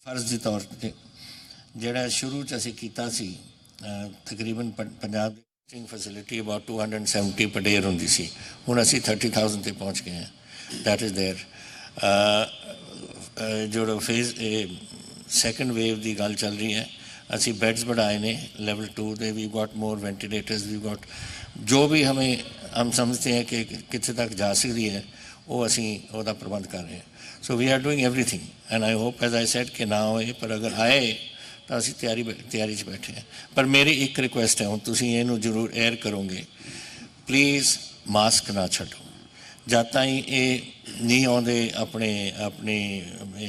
फर्ज के तौर पर ਜਿਹੜਾ शुरू च ਅਸੀਂ ਕੀਤਾ ਸੀ तकरीबन पंजाब ਦੀ टीचिंग फैसिलिटी अबाउट 270 पर डेयर ਹੁੰਦੀ ਸੀ ਹੁਣ ਅਸੀਂ 30,000 ਤੇ ਪਹੁੰਚ ਗਏ ਹਾਂ दैट इज़ देयर जो फेज़ सैकेंड वेव की गल चल रही है असी बैड्स बढ़ाए ने लेवल 2 दे we got more ventilators we got जो भी हम समझते हैं कि कितने तक जा सकती है वो असी उसका प्रबंध कर रहे हैं so we are doing everything and I hope as I said कि ना होए पर अगर आए तो असी तैयारी बैठे हैं पर मेरी एक रिक्वेस्ट है हूँ तुम इनू जरूर एयर करोगे प्लीज़ मास्क ना छड्डो जब ताईं ये नहीं आते अपने अपनी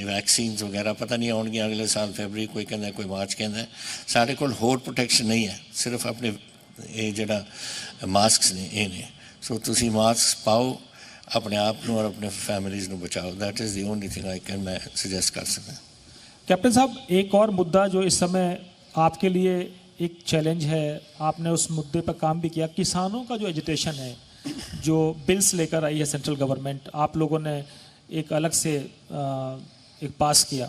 वैक्सीन वगैरह पता नहीं आउणगियां अगले साल फरवरी कोई कहता कोई मार्च कहता साढ़े कोल होर प्रोटेक्शन नहीं है सिर्फ अपने ये जड़ा मास्क ने ये ने सो तुसी मास्क पाओ अपने आप को और अपने फैमिलीज़ को बचाओ that is the only thing I can मैं सजेस्ट कर सकता। कैप्टन साहब एक और मुद्दा जो इस समय आपके लिए एक चैलेंज है आपने उस मुद्दे पर काम भी किया किसानों का जो एजुटेशन है जो बिल्स लेकर आई है सेंट्रल गवर्नमेंट आप लोगों ने एक अलग से एक पास किया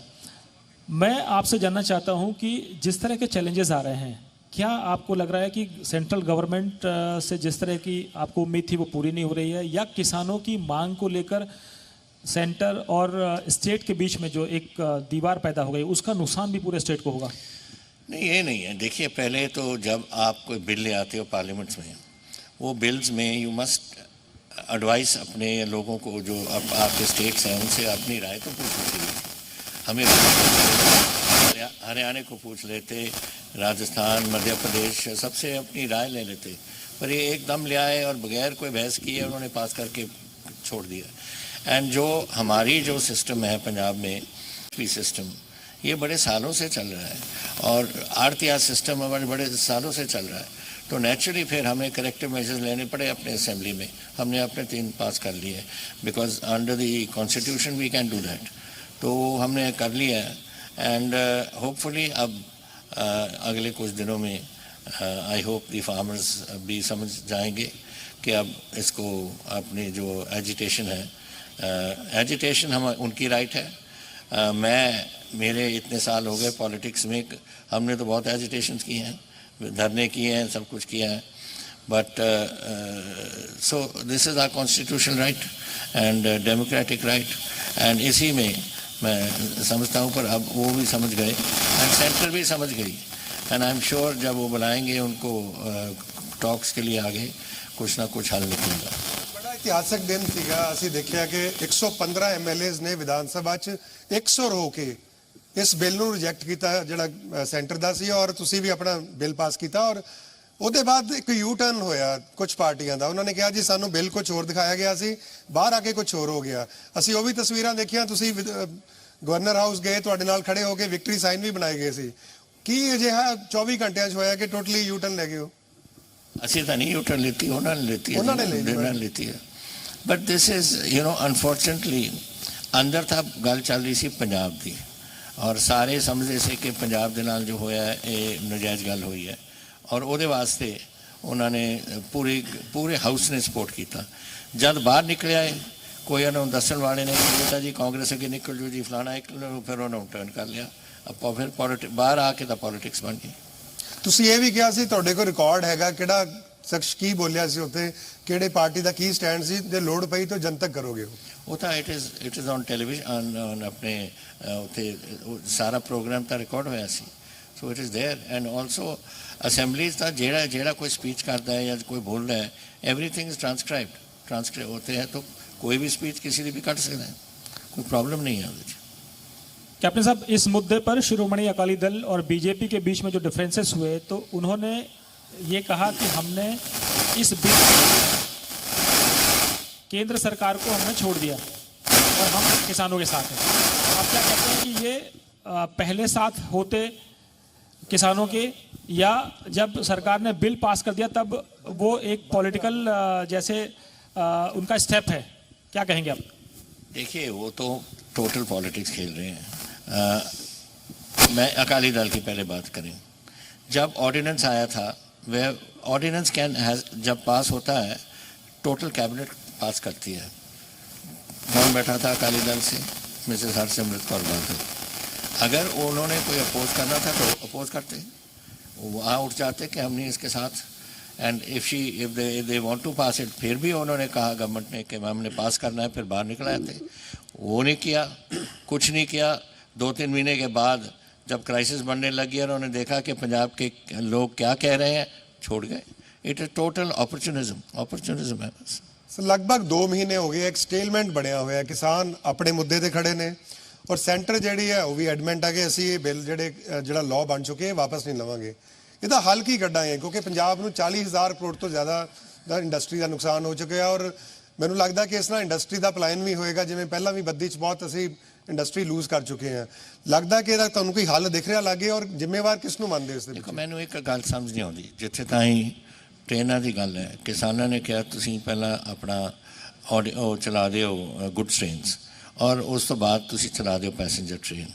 मैं आपसे जानना चाहता हूं कि जिस तरह के चैलेंजेस आ रहे हैं क्या आपको लग रहा है कि सेंट्रल गवर्नमेंट से जिस तरह की आपको उम्मीद थी वो पूरी नहीं हो रही है या किसानों की मांग को लेकर सेंटर और स्टेट के बीच में जो एक दीवार पैदा हो गई उसका नुकसान भी पूरे स्टेट को होगा? नहीं ये नहीं है देखिए पहले तो जब आप कोई बिल ले आते हो पार्लियामेंट्स में वो बिल्स में यू मस्ट एडवाइस अपने लोगों को जो अब आपके स्टेट्स हैं उनसे अपनी राय तो पूछ लेते हमें हरियाणा को पूछ लेते राजस्थान मध्य प्रदेश सबसे अपनी राय ले लेते पर ये एकदम ले आए और बगैर कोई बहस किए उन्होंने पास करके छोड़ दिया एंड जो हमारी जो सिस्टम है पंजाब में पी सिस्टम ये बड़े सालों से चल रहा है और आरटीआर सिस्टम हमारे बड़े सालों से चल रहा है तो नेचुरली फिर हमें करेक्टिव मेजर्स लेने पड़े अपने असेंबली में हमने अपने 3 पास कर लिए because under the constitution we can do that तो हमने कर लिया एंड होपफुली अब अगले कुछ दिनों में आई होप द फार्मर्स भी समझ जाएंगे कि अब इसको अपनी जो एजिटेशन है एजिटेशन हम उनकी राइट है मैं मेरे इतने साल हो गए पॉलिटिक्स में हमने तो बहुत एजिटेशन किए हैं धरने किए हैं सब कुछ किया है but so this is our constitutional right and democratic right and इसी में मैं समझता हूँ पर अब वो भी समझ गए एंड सेंटर भी समझ गई एंड आई एम श्योर जब वो बुलाएंगे उनको टॉक्स के लिए आगे कुछ ना कुछ हल निकलेगा। बड़ा इतिहासक दिन सीगा ਅਸੀਂ ਦੇਖਿਆ ਕਿ 115 ਐਮਐਲਏਜ਼ ਨੇ ਵਿਧਾਨ ਸਭਾ 'ਚ 100 ਰੋ ਕੇ ਇਸ ਬਿੱਲ ਨੂੰ ਰਿਜੈਕਟ ਕੀਤਾ ਜਿਹੜਾ ਸੈਂਟਰ ਦਾ ਸੀ ਔਰ ਤੁਸੀਂ ਵੀ ਆਪਣਾ ਬਿੱਲ ਪਾਸ ਕੀਤਾ ਔਰ ਉਹਦੇ ਬਾਅਦ ਇੱਕ ਯੂ ਟਰਨ ਹੋਇਆ ਕੁਝ ਪਾਰਟੀਆਂ ਦਾ ਉਹਨਾਂ ਨੇ ਕਿਹਾ ਜੀ ਸਾਨੂੰ ਬਿੱਲ ਕੁਝ ਹੋਰ ਦਿਖਾਇਆ ਗਿਆ ਸੀ ਬਾਹਰ ਆ ਕੇ ਕੁਝ ਹੋਰ ਹੋ ਗਿਆ ਅਸੀਂ ਉਹ ਵੀ ਤਸਵੀਰਾਂ ਦੇਖੀਆਂ ਤੁਸੀਂ ਗਵਰਨਰ ਹਾਊਸ ਗਏ ਤੁਹਾਡੇ ਨਾਲ ਖੜੇ ਹੋ ਕੇ ਵਿਕਟਰੀ ਸਾਈਨ ਵੀ ਬਣਾਏ ਗਏ ਸੀ ਕੀ ਅਜਿਹਾ 24 ਘੰਟਿਆਂ 'ਚ ਹੋਇਆ ਕਿ ਟੋਟਲੀ ਯੂ ਟਰਨ ਲੈ ਗਏ ਹੋ? ਅਸੀਂ ਤਾਂ ਨਹੀਂ ਯੂ ਟਰਨ ਲਿੱਤੀ ਉਹਨਾਂ ਨੇ ਲਿੱਤੀ ਹੈ but this is you know unfortunately ਅੰਦਰ ਤਾਂ ਗੱਲ ਚੱਲ ਰਹੀ ਸੀ ਪੰਜਾਬ ਦੀ और सारे समझते से कि पंजाब के नाल जो होया ये नजायज़ गल हुई है और वो वास्ते उन्होंने पूरे हाउस ने सपोर्ट किया जब बाहर निकलिया है कोई उन्होंने दसन वाले ने बेटा जी कांग्रेस अगे निकल जो जी फलाना एक फिर उन्होंने टर्न कर लिया आप फिर बाहर आके तो पॉलिटिक्स बन गई। ਤੁਸੀਂ ਇਹ ਵੀ ਕਿਹਾ ਸੀ ਤੁਹਾਡੇ ਕੋਲ ਰਿਕਾਰਡ ਹੈਗਾ ਕਿਹੜਾ ਸ਼ਖਸ ਕੀ ਬੋਲਿਆ ਸੀ ਉੱਥੇ ਕਿਹੜੇ ਪਾਰਟੀ ਦਾ ਕੀ ਸਟੈਂਡ ਸੀ ਜੇ ਲੋੜ ਪਈ ਤਾਂ ਜਨਤਕ ਕਰੋਗੇ वो था it is on television on अपने उत्थे सारा प्रोग्राम का रिकॉर्ड होया सी so it is there and also assemblies का जेड़ा कोई स्पीच करता है या कोई बोल रहा है एवरीथिंग इज़ ट्रांसक्राइब होते हैं तो कोई भी स्पीच किसी की भी कट सकता है कोई प्रॉब्लम नहीं है उसमें। कैप्टन साहब इस मुद्दे पर शिरोमणि अकाली दल और बीजेपी के बीच में जो डिफरेंसेस हुए तो उन्होंने ये कहा कि हमने इस बिल केंद्र सरकार को हमने छोड़ दिया और हम किसानों के साथ हैं आप क्या कहते हैं कि ये पहले साथ होते किसानों के या जब सरकार ने बिल पास कर दिया तब वो एक पॉलिटिकल जैसे उनका स्टेप है क्या कहेंगे आप? देखिए वो तो टोटल पॉलिटिक्स खेल रहे हैं मैं अकाली दल की पहले बात करें जब ऑर्डिनेंस आया था वह ऑर्डिनेंस जब पास होता है टोटल कैबिनेट पास करती है कौन बैठा था अकाली दल से मिसेस हरसिमरत कौर बादल अगर उन्होंने कोई अपोज करना था तो अपोज करते, वहाँ उठ जाते कि हम नहीं इसके साथ। And if they want to pass it, फिर भी उन्होंने कहा गवर्नमेंट ने कि हमने पास करना है, फिर बाहर निकल आते। वो नहीं किया, कुछ नहीं किया। 2-3 महीने के बाद जब क्राइसिस बढ़ने लगी और उन्होंने देखा कि पंजाब के लोग क्या कह रहे हैं, छोड़ गए। इट इज टोटल अपॉर्चुनिज्म है बस। लगभग 2 महीने हो गए, एक स्टेलमेंट ਬਣਿਆ ਹੋਇਆ, किसान अपने मुद्दे ਤੇ खड़े ने और सेंटर ਜਿਹੜੀ है वो भी एडमेंट है कि ਅਸੀਂ ਇਹ ਬਿੱਲ ਜਿਹੜਾ ਲਾਅ ਬਣ ਚੁੱਕੇ ਵਾਪਸ ਨਹੀਂ ਲਵਾਂਗੇ। ਇਹਦਾ ਹੱਲ ਕੀ ਕੱਢਾਂਗੇ, ਕਿਉਂਕਿ ਪੰਜਾਬ ਨੂੰ 40,000 ਕਰੋੜ ਤੋਂ ਜ਼ਿਆਦਾ ਦਾ ਇੰਡਸਟਰੀ ਦਾ ਨੁਕਸਾਨ ਹੋ ਚੁੱਕਿਆ ਔਰ ਮੈਨੂੰ ਲੱਗਦਾ ਕਿ ਇਸ ਨਾਲ ਇੰਡਸਟਰੀ ਦਾ ਪਲਾਇਨ ਵੀ ਹੋਏਗਾ, ਜਿਵੇਂ ਪਹਿਲਾਂ ਵੀ ਬੱਦੀ 'ਚ ਬਹੁਤ ਅਸੀਂ ਇੰਡਸਟਰੀ ਲੂਜ਼ ਕਰ ਚੁੱਕੇ ਹਾਂ। ਲੱਗਦਾ ਕਿ ਇਹਦਾ ਤੁਹਾਨੂੰ ਕੋਈ ਹੱਲ ਦਿਖ ਰਿਹਾ ਲੱਗੇ ਔਰ ਜ਼ਿੰਮੇਵਾਰ ਕਿਸ ਨੂੰ ਮੰਨਦੇ ਇਸ ਦੇ ਵਿੱਚ? ਦੇਖੋ, ਮੈਨੂੰ ਇੱਕ ਗੱਲ ਸਮਝ ਨਹੀਂ ਆਉਂਦੀ, ਜਿੱਥੇ ਤਾਈਂ ਟ੍ਰੇਨਾਂ ਦੀ ਗੱਲ ਹੈ, ਕਿਸਾਨਾਂ ਨੇ ਕਿਹਾ ਤੁਸੀਂ ਪਹਿਲਾਂ ਆਪਣਾ ਉਹ ਚਲਾ ਦਿਓ ਗੁੱਡ ਟ੍ਰੇਨਸ ਔਰ ਉਸ ਤੋਂ ਬਾਅਦ ਤੁਸੀਂ ਚਲਾ ਦਿਓ ਪੈਸੇਂਜਰ ਟ੍ਰੇਨ।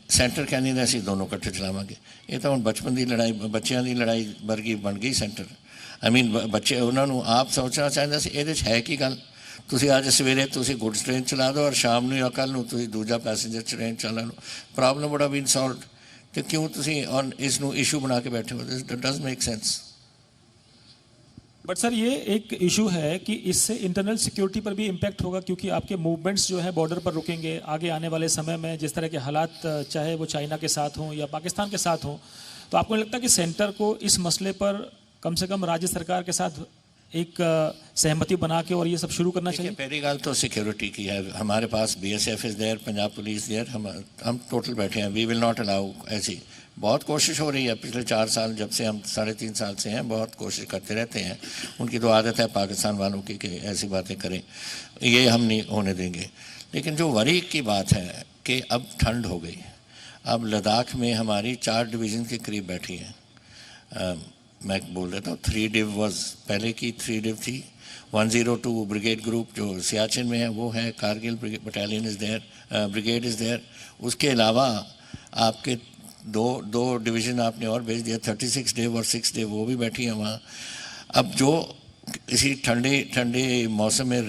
ਸੈਂਟਰ ਕਹਿੰਦੇ ਨੇ ਅਸੀਂ ਦੋਨੋਂ ਇਕੱਠੇ ਚਲਾਵਾਂਗੇ। ਇਹ ਤਾਂ ਹੁਣ ਬਚਪਨ ਦੀ ਲੜਾਈ, ਬੱਚਿਆਂ ਦੀ ਲੜਾਈ ਵਰਗੀ ਬਣ ਗਈ ਸੈਂਟਰ। ਆਈ ਮੀਨ ਬੱਚੇ, ਉਹਨਾਂ ਨੂੰ ਆਪ ਸੋਚਣਾ ਚਾਹੀਦਾ ਸੀ ਇਹਦੇ 'ਚ ਹੈ ਕੀ ਗੱਲ। ਤੁਸੀਂ ਅੱਜ ਸਵੇਰੇ ਤੁਸੀਂ ਗੁੱਡਸ ਟ੍ਰੇਨ ਚਲਾ ਦਿਓ ਔਰ ਸ਼ਾਮ ਨੂੰ ਜਾਂ ਕੱਲ੍ਹ ਨੂੰ ਤੁਸੀਂ ਦੂਜਾ ਪੈਸੇਂਜਰ ਟ੍ਰੇਨ ਚਲਾ ਲਓ, problem wood have been solved. ਅਤੇ ਕਿਉਂ ਤੁਸੀਂ ਇਸ ਨੂੰ ਇਸ਼ੂ ਬਣਾ ਕੇ ਬੈਠੇ ਹੋ? This does make sense. But sir ये एक इशू है कि इससे इंटरनल सिक्योरिटी पर भी इम्पैक्ट होगा, क्योंकि आपके मूवमेंट्स जो है बॉर्डर पर रुकेंगे। आगे आने वाले समय में जिस तरह के हालात, चाहे वो चाइना के साथ हों या पाकिस्तान के साथ हों, तो आपको नहीं लगता कि सेंटर को इस मसले पर कम से कम राज्य सरकार के साथ एक सहमति बना के और ये सब शुरू करना चाहिए? पहली गल तो सिक्योरिटी की है। हमारे पास BSF is there, Punjab police there, हम टोटल बैठे हैं। वी विल नॉट अलाउ ऐसी। बहुत कोशिश हो रही है पिछले 4 साल, जब से हम 3.5 साल से हैं, बहुत कोशिश करते रहते हैं। उनकी तो आदत है पाकिस्तान वालों की कि ऐसी बातें करें, ये हम नहीं होने देंगे। लेकिन जो वरी की बात है कि अब ठंड हो गई, अब लद्दाख में हमारी 4 डिवीज़न के करीब बैठी हैं। मैं बोल रहा था 3 डिव वॉज पहले की 3 डिव थी। 102 ब्रिगेड ग्रुप जो सियाचिन में है वो है, Kargil battalion is there, brigade is there. उसके अलावा आपके दो डिवीज़न आपने और भेज दिया, 36 डिव और 6 डिव, वो भी बैठी हैं वहाँ। अब जो इसी ठंडे मौसम में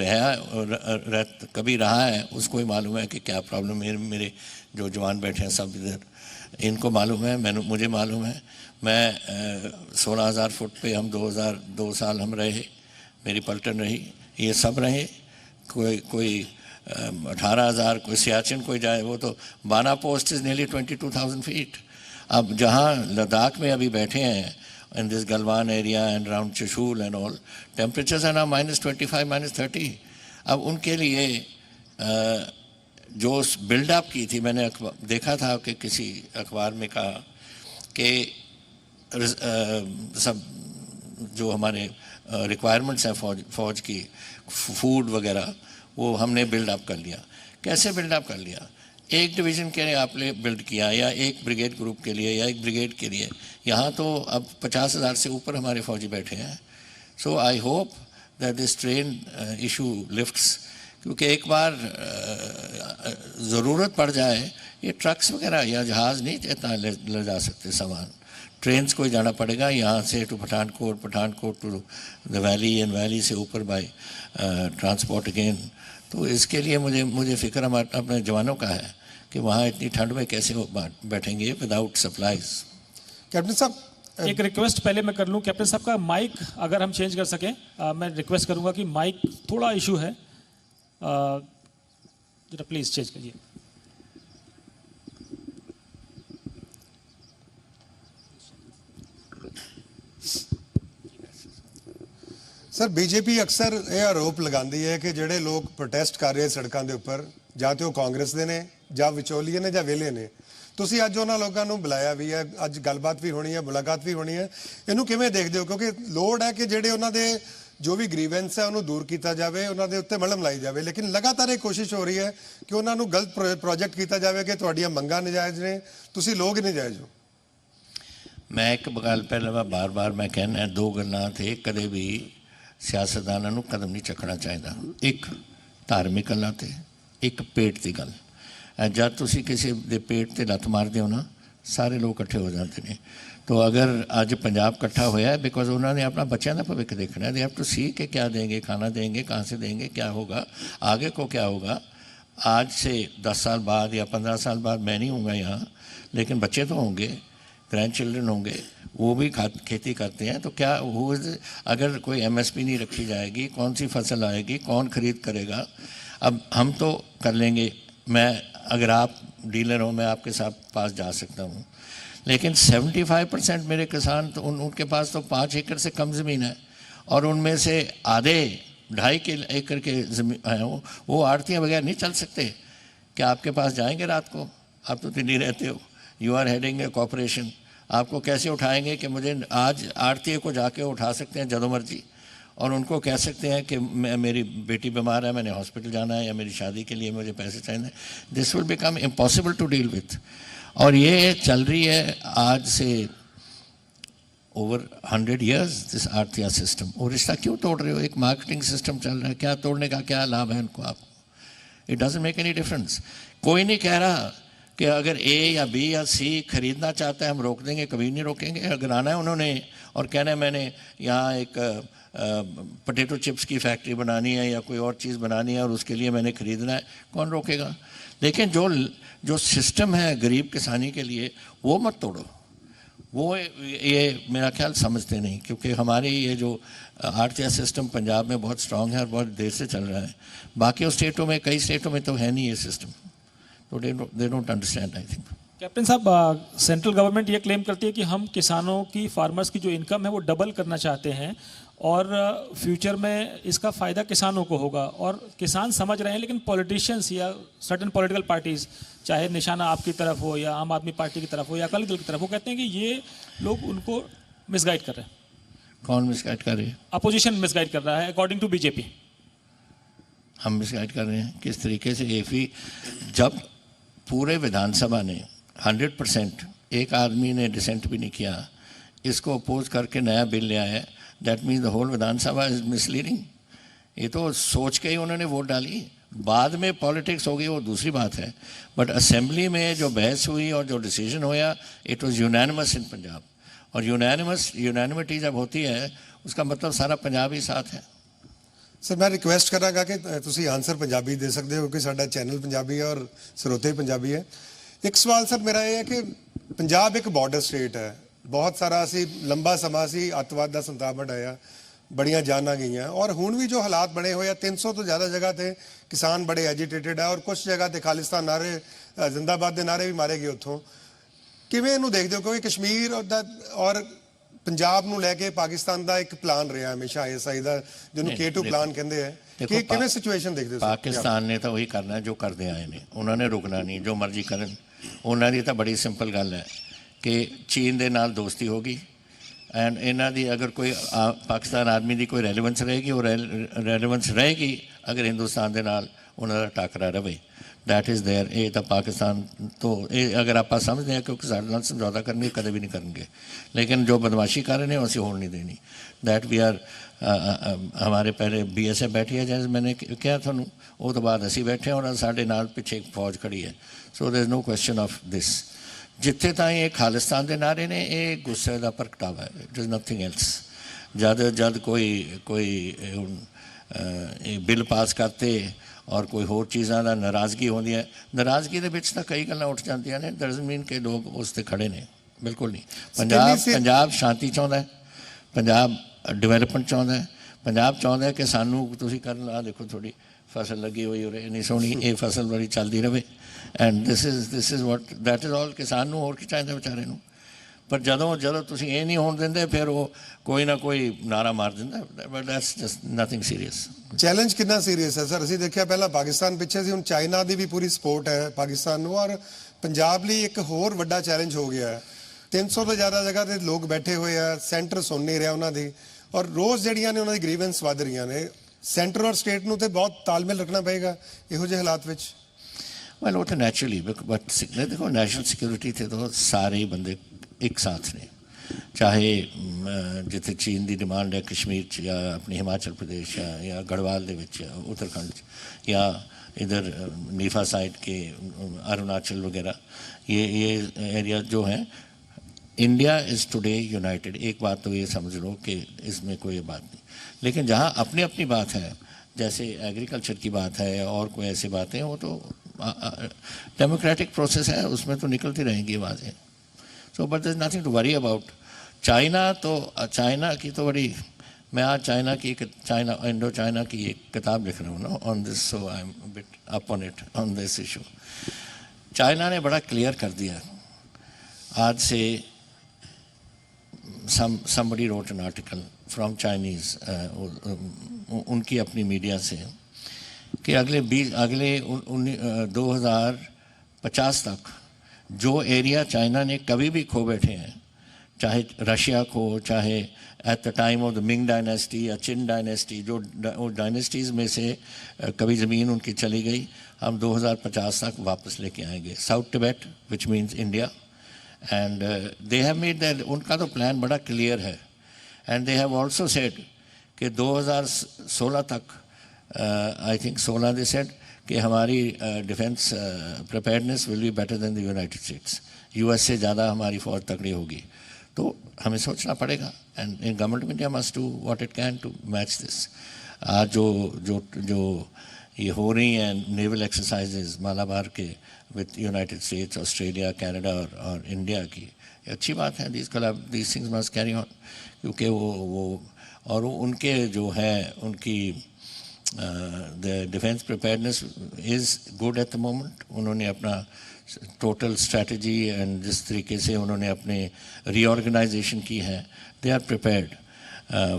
कभी रहा है उसको ही मालूम है कि क्या प्रॉब्लम है। मेरे जो जवान बैठे हैं सब इधर, इनको मालूम है, मुझे मालूम है। मैं 16,000 फुट पे हम 2 साल हम रहे, मेरी पलटन रही, ये सब रहे। कोई 18,000, कोई सियाचिन कोई जाए, वो तो बाना पोस्ट इज़ नियरली 22,000 फीट। अब जहाँ लद्दाख में अभी बैठे हैं in this Galwan area and around Chushul and all, temperatures are now -25 -30। अब उनके लिए जो बिल्डअप की थी, मैंने देखा था कि किसी अखबार में कहा कि सब जो हमारे रिक्वायरमेंट्स हैं फ़ौज की, फूड वगैरह, वो हमने बिल्डअप कर लिया। कैसे बिल्डअप कर लिया? एक डिवीज़न के लिए आपने बिल्ड किया या एक ब्रिगेड ग्रुप के लिए या एक ब्रिगेड के लिए। यहाँ तो अब 50,000 से ऊपर हमारे फ़ौजी बैठे हैं। So I hope that this train issue lifts, क्योंकि एक बार ज़रूरत पड़ जाए, ये ट्रक्स वगैरह या जहाज़ नहीं इतना ले जा सकते सामान, ट्रेन्स को ही जाना पड़ेगा यहाँ से to Pathankot to the valley and valley से ऊपर बाय ट्रांसपोर्ट अगेन। तो इसके लिए मुझे फ़िक्र हमारे अपने जवानों का है कि वहाँ इतनी ठंड में कैसे वो बैठेंगे विदाउट सप्लाईज। कैप्टन साहब, एक रिक्वेस्ट पहले मैं कर लूँ, कैप्टन साहब का माइक अगर हम चेंज कर सकें, मैं रिक्वेस्ट करूँगा कि माइक थोड़ा इशू है, जरा प्लीज़ चेंज करिए। सर, बीजेपी अक्सर ये आरोप लगाती है कि ਜਿਹੜੇ ਲੋਕ ਪ੍ਰੋਟੈਸਟ ਕਰ ਰਹੇ ਸੜਕਾਂ ਦੇ ਉੱਪਰ, ਜਾਂ ਤੇ ਉਹ ਕਾਂਗਰਸ ਦੇ ਨੇ ਜਾਂ ਵਿਚੋਲੀਏ ਨੇ ਜਾਂ ਵੇਲੇ ਨੇ। ਤੁਸੀਂ ਅੱਜ ਉਹਨਾਂ ਲੋਕਾਂ ਨੂੰ ਬੁਲਾਇਆ ਵੀ ਹੈ, ਅੱਜ ਗੱਲਬਾਤ ਵੀ ਹੋਣੀ ਹੈ, ਮੁਲਾਕਾਤ ਵੀ ਹੋਣੀ ਹੈ। ਇਹਨੂੰ ਕਿਵੇਂ ਦੇਖਦੇ ਹੋ? ਕਿਉਂਕਿ ਲੋੜ ਹੈ ਕਿ ਜਿਹੜੇ ਉਹਨਾਂ ਦੇ ਜੋ ਵੀ ਗ੍ਰੀਵੈਂਸ ਹੈ ਉਹਨੂੰ ਦੂਰ ਕੀਤਾ ਜਾਵੇ, ਉਹਨਾਂ ਦੇ ਉੱਤੇ ਮਲਮ ਲਾਈ ਜਾਵੇ। ਲੇਕਿਨ ਲਗਾਤਾਰ ਇਹ ਕੋਸ਼ਿਸ਼ ਹੋ ਰਹੀ ਹੈ ਕਿ ਉਹਨਾਂ ਨੂੰ ਗਲਤ ਪ੍ਰੋਜੈਕਟ ਕੀਤਾ ਜਾਵੇ ਕਿ ਤੁਹਾਡੀਆਂ ਮੰਗਾਂ ਨਜਾਇਜ਼ ਨੇ, ਤੁਸੀਂ ਲੋਕ ਨਜਾਇਜ਼ ਹੋ। ਮੈਂ ਇੱਕ ਗੱਲ ਪਹਿਲਾਂ ਬਾਰ-ਬਾਰ ਮੈਂ ਕਹਿਣਾ, 2 ਗੱਲਾਂ ਤੇ ਕਦੇ ਵੀ ਸਿਆਸਤਦਾਨਾਂ ਨੂੰ ਕਦਮ ਨਹੀਂ ਚੱਕਣਾ ਚਾਹੀਦਾ। ਇੱਕ ਧਾਰਮਿਕ ਗੱਲਾਂ ਤੇ, ਇੱਕ ਪੇਟ ਦੀ ਗੱਲ। ਜਦ ਤੁਸੀਂ ਕਿਸੇ ਦੇ ਪੇਟ ਤੇ ਲੱਤ ਮਾਰਦੇ ਹੋ ਨਾ, ਸਾਰੇ ਲੋਕ ਇਕੱਠੇ ਹੋ ਜਾਂਦੇ ਨੇ। तो अगर आज पंजाब इकट्ठा होया है बिकॉज उन्होंने अपना बच्चों का भविष्य देखना है। दे हैव टू सी कि क्या देंगे, खाना देंगे, कहाँ से देंगे, क्या होगा, आगे को क्या होगा। आज से 10 साल बाद या 15 साल बाद मैं नहीं हूँगा यहाँ, लेकिन बच्चे तो होंगे, ग्रैंड चिल्ड्रन होंगे, वो भी खेती करते हैं, तो क्या वो अगर कोई एमएसपी नहीं रखी जाएगी, कौन सी फसल आएगी, कौन खरीद करेगा? अब हम तो कर लेंगे, मैं अगर आप डीलर हो मैं आपके साथ पास जा सकता हूँ, लेकिन 75% मेरे किसान तो उनके पास तो 5 एकड़ से कम ज़मीन है, और उनमें से आधे 2.5 एकड़ के ज़मीन हैं, वो आड़तियाँ बगैर नहीं चल सकते। क्या आपके पास जाएंगे रात को? आप तो दिल्ली रहते हो, you are heading a corporation, आपको कैसे उठाएंगे कि मुझे आज आड़ती को जाके उठा सकते हैं जदों मर्जी, और उनको कह सकते हैं कि मेरी बेटी बीमार है, मैंने हॉस्पिटल जाना है, या मेरी शादी के लिए मुझे पैसे चाहिए? This will become impossible to deal with. और ये चल रही है आज से ओवर 100 years दिस आर्थिया सिस्टम। और रिश्ता क्यों तोड़ रहे हो? एक मार्केटिंग सिस्टम चल रहा है, क्या तोड़ने का क्या लाभ है उनको? आपको it doesn't make any difference. कोई नहीं कह रहा कि अगर ए या बी या सी खरीदना चाहता है हम रोक देंगे, कभी नहीं रोकेंगे। अगर आना है उन्होंने और कहना है मैंने यहाँ एक पोटैटो चिप्स की फैक्ट्री बनानी है या कोई और चीज़ बनानी है और उसके लिए मैंने ख़रीदना है, कौन रोकेगा? लेकिन जो सिस्टम है गरीब किसानी के लिए वो मत तोड़ो। वो ये मेरा ख्याल समझते नहीं, क्योंकि हमारी ये जो आर्थिक सिस्टम पंजाब में बहुत स्ट्रांग है और बहुत देर से चल रहा है। बाकी स्टेटों में, कई स्टेटों में तो है नहीं ये सिस्टम, तो they don't understand I think. Captain साहब, सेंट्रल गवर्नमेंट ये क्लेम करती है कि हम किसानों की, फार्मर्स की जो इनकम है वो डबल करना चाहते हैं और फ्यूचर में इसका फ़ायदा किसानों को होगा, और किसान समझ रहे हैं, लेकिन पॉलिटिशियंस या सर्टेन पॉलिटिकल पार्टीज़, चाहे निशाना आपकी तरफ हो या आम आदमी पार्टी की तरफ हो या अकाली दल की तरफ, वो कहते हैं कि ये लोग उनको मिसगाइड कर रहे हैं। कौन मिसगाइड कर रहे हैं? अपोजिशन मिसगाइड कर रहा है अकॉर्डिंग टू बीजेपी। हम मिसगाइड कर रहे हैं किस तरीके से? जब पूरे विधानसभा ने 100%, एक आदमी ने डिसेंट भी नहीं किया, इसको अपोज करके नया बिल ले आया, that means the whole Vidhan Sabha is misleading. ये तो सोच के ही उन्होंने वोट डाली, बाद में पॉलिटिक्स हो गई वो दूसरी बात है, बट असेंबली में जो बहस हुई और जो डिसीजन होया, इट वाज यूनानिमस इन पंजाब। और यूनानिमिटी जब होती है उसका मतलब सारा पंजाब ही साथ है। सर मैं रिक्वेस्ट करांगा कि ਤੁਸੀਂ आंसर पंजाबी दे सकते हो क्योंकि साडा चैनल पंजाबी है और ਸਰੋਤੇ पंजाबी है। एक सवाल सर मेरा ये है कि पंजाब एक बॉर्डर स्टेट है, बहुत सारा ਅਸੀਂ लंबा ਸਮਾਂ ਸੀ ਅੱਤਵਾਦ ਦਾ ਸੰਤਾਪ ਮਢਾਇਆ, बड़ियां जाना गई और हुण भी जो हालात बने हुए 300 तो ज़्यादा जगह पे किसान बड़े एजिटेटेड है और कुछ जगह पे खालिस्तान नारे, जिंदाबाद के नारे भी मारे गए उत्थों। किवें इहनूं देखदे हो? क्योंकि कश्मीर और पंजाब ਨੂੰ ਲੈ ਕੇ ਪਾਕਿਸਤਾਨ ਦਾ ਇੱਕ ਪਲਾਨ ਰਿਹਾ ਹਮੇਸ਼ਾ ਆਈਐਸਆਈ ਦਾ, ਜਿਹਨੂੰ K2 ਪਲਾਨ ਕਹਿੰਦੇ ਆ, ਕਿ ਕਿਵੇਂ ਸਿਚੁਏਸ਼ਨ ਦੇਖਦੇ ਹੋ? ਪਾਕਿਸਤਾਨ ਨੇ ਤਾਂ ਉਹੀ ਕਰਨਾ ਜੋ ਕਰਦੇ ਆਏ ਨੇ, ਉਹਨਾਂ ਨੇ ਰੁਕਣਾ ਨਹੀਂ, ਜੋ ਮਰਜ਼ੀ ਕਰਨ। ਉਹਨਾਂ ਦੀ ਤਾਂ ਬੜੀ ਸਿੰਪਲ ਗੱਲ ਹੈ ਕਿ ਚੀਨ ਦੇ ਨਾਲ ਦੋਸਤੀ ਹੋ ਗਈ ਐਂਡ ਇਹਨਾਂ ਦੀ ਅਗਰ ਕੋਈ ਪਾਕਿਸਤਾਨ ਆਦਮੀ ਦੀ ਕੋਈ ਰੈਲੇਵੈਂਸ ਰਹੇਗੀ, ਉਹ ਰੈਲੇਵੈਂਸ ਰਹੇਗੀ ਅਗਰ ਹਿੰਦੁਸਤਾਨ ਦੇ ਨਾਲ ਉਹਨਾਂ ਦਾ ਟਾਕਰਾ ਰਵੇ। That is there. ये तो पाकिस्तान तो अगर आप समझते हैं क्योंकि साढ़े नाल समझौता करने कदे भी नहीं करेंगे, लेकिन जो बदमाशी कर रहे हैं उसे होने नहीं देनी। दैट वी आर हमारे पहले BSF बैठी है, जैसे मैंने कहा थानू, वो तो बाद असी बैठे और साढ़े नाल पिछे एक फौज खड़ी है। So there is no question of this. जिथे ताईं ये खालिस्तान के नारे ने, ये गुस्से का प्रगटावा है, इट इज़ नथिंग एल्स। जद कोई बिल पास करते और कोई होर चीज़ों का नाराज़गी होती है, नाराज़गी के विच तां कई गल्लां उठ जांदियां ने, डजंट मीन कि लोग उस ते खड़े ने, बिल्कुल नहीं। पंजाब शांति चाहुंदा है, पंजाब डिवेलपमेंट चाहुंदा है, पंजाब चाहुंदा है कि सानू तुसीं करन, आ देखो थोड़ी फसल लगी हुई हो इन्नी सोहनी, ये फसल बड़ी चलती रहे and this is what that is all. किसान नूं होर की चाहीदा बेचारे नूं? पर जदों तुसीं ये नहीं होण दिंदे, फिर वो कोई ना कोई नारा मार दिंदा, but that's just nothing serious. Challenge कितना सीरीयस है सर? ਅਸੀਂ ਦੇਖਿਆ ਪਹਿਲਾਂ ਪਾਕਿਸਤਾਨ ਪਿੱਛੇ ਸੀ, ਹੁਣ ਚਾਈਨਾ ਦੀ ਵੀ ਪੂਰੀ ਸਪੋਰਟ ਹੈ ਪਾਕਿਸਤਾਨ ਨੂੰ, ਔਰ ਪੰਜਾਬ ਲਈ ਇੱਕ ਹੋਰ ਵੱਡਾ ਚੈਲੰਜ ਹੋ ਗਿਆ ਹੈ। 300 ਤੋਂ ਜ਼ਿਆਦਾ ਜਗ੍ਹਾ ਤੇ ਲੋਕ ਬੈਠੇ ਹੋਏ ਆ, ਸੈਂਟਰ ਸੁਣ ਨਹੀਂ ਰਿਹਾ ਉਹਨਾਂ ਦੀ, ਔਰ ਰੋਜ਼ ਜਿਹੜੀਆਂ ਨੇ ਉਹਨਾਂ ਦੀ ਗ੍ਰੀਵੈਂਸ ਵੱਧ ਰਹੀਆਂ ਨੇ। ਸੈਂਟਰ ਔਰ ਸਟੇਟ ਨੂੰ ਤੇ ਬਹੁਤ ਤਾਲਮੇਲ ਰੱਖਣਾ ਪਏਗਾ ਇਹੋ ਜਿਹੇ ਹਾਲਾਤ ਵਿੱਚ। ਵੈਲ ਉਹ ਤਾਂ ਨੈਚੁਰਲੀ, ਬਟ ਦੇਖੋ ਨੈਸ਼ਨਲ ਸਿਕਿਉਰਿਟੀ ਤੇ ਤਾਂ ਸਾਰੇ ਹੀ ਬੰਦੇ एक साथ ने, चाहे जिथे चीन की डिमांड है कश्मीर च या अपने हिमाचल प्रदेश या गढ़वाल दे विच या उत्तराखंड या इधर नीफा साइड के अरुणाचल वगैरह, ये एरिया जो हैं, इंडिया इज़ टुडे यूनाइटेड। एक बात तो ये समझ लो कि इसमें कोई बात नहीं, लेकिन जहाँ अपनी अपनी बात है, जैसे एग्रीकल्चर की बात है और कोई ऐसी बातें, वो तो डेमोक्रेटिक प्रोसेस है, उसमें तो निकलती रहेंगी आवाज़ें. So but there is nothing to worry about. China की तो बड़ी, मैं आज इंडो चाइना की एक किताब लिख रहा हूँ ना on this, so I am bit up on it on this issue. China ने बड़ा क्लियर कर दिया. आज से somebody wrote an article from Chinese, उनकी अपनी मीडिया से, कि अगले 2050 तक जो एरिया चाइना ने कभी भी खो बैठे हैं, चाहे रशिया को, चाहे at the time of the Ming dynasty या चिन डायनेस्टी, जो डायनेस्टीज़ में से कभी ज़मीन उनकी चली गई, हम 2050 तक वापस लेके आएंगे. South Tibet which means India, and they have made that, उनका तो प्लान बड़ा क्लियर है. And they have also said कि 2016 तक, आई थिंक 16 दे सेड कि हमारी defence preparedness will be better than the United states. US से ज़्यादा हमारी फौज तगड़ी होगी. तो हमें सोचना पड़ेगा, and in government of India must do what it can to match this. आज जो ये हो रही हैं नेवल एक्सरसाइजेज मालाबार के with United states, Australia, Canada और इंडिया की, अच्छी बात है. These things must carry on, क्योंकि वो और उनके जो है उनकी the defence preparedness is good at the moment. उन्होंने अपना टोटल स्ट्रैटेजी एंड जिस तरीके से उन्होंने अपने रीऑर्गेनाइजेशन की है, they are prepared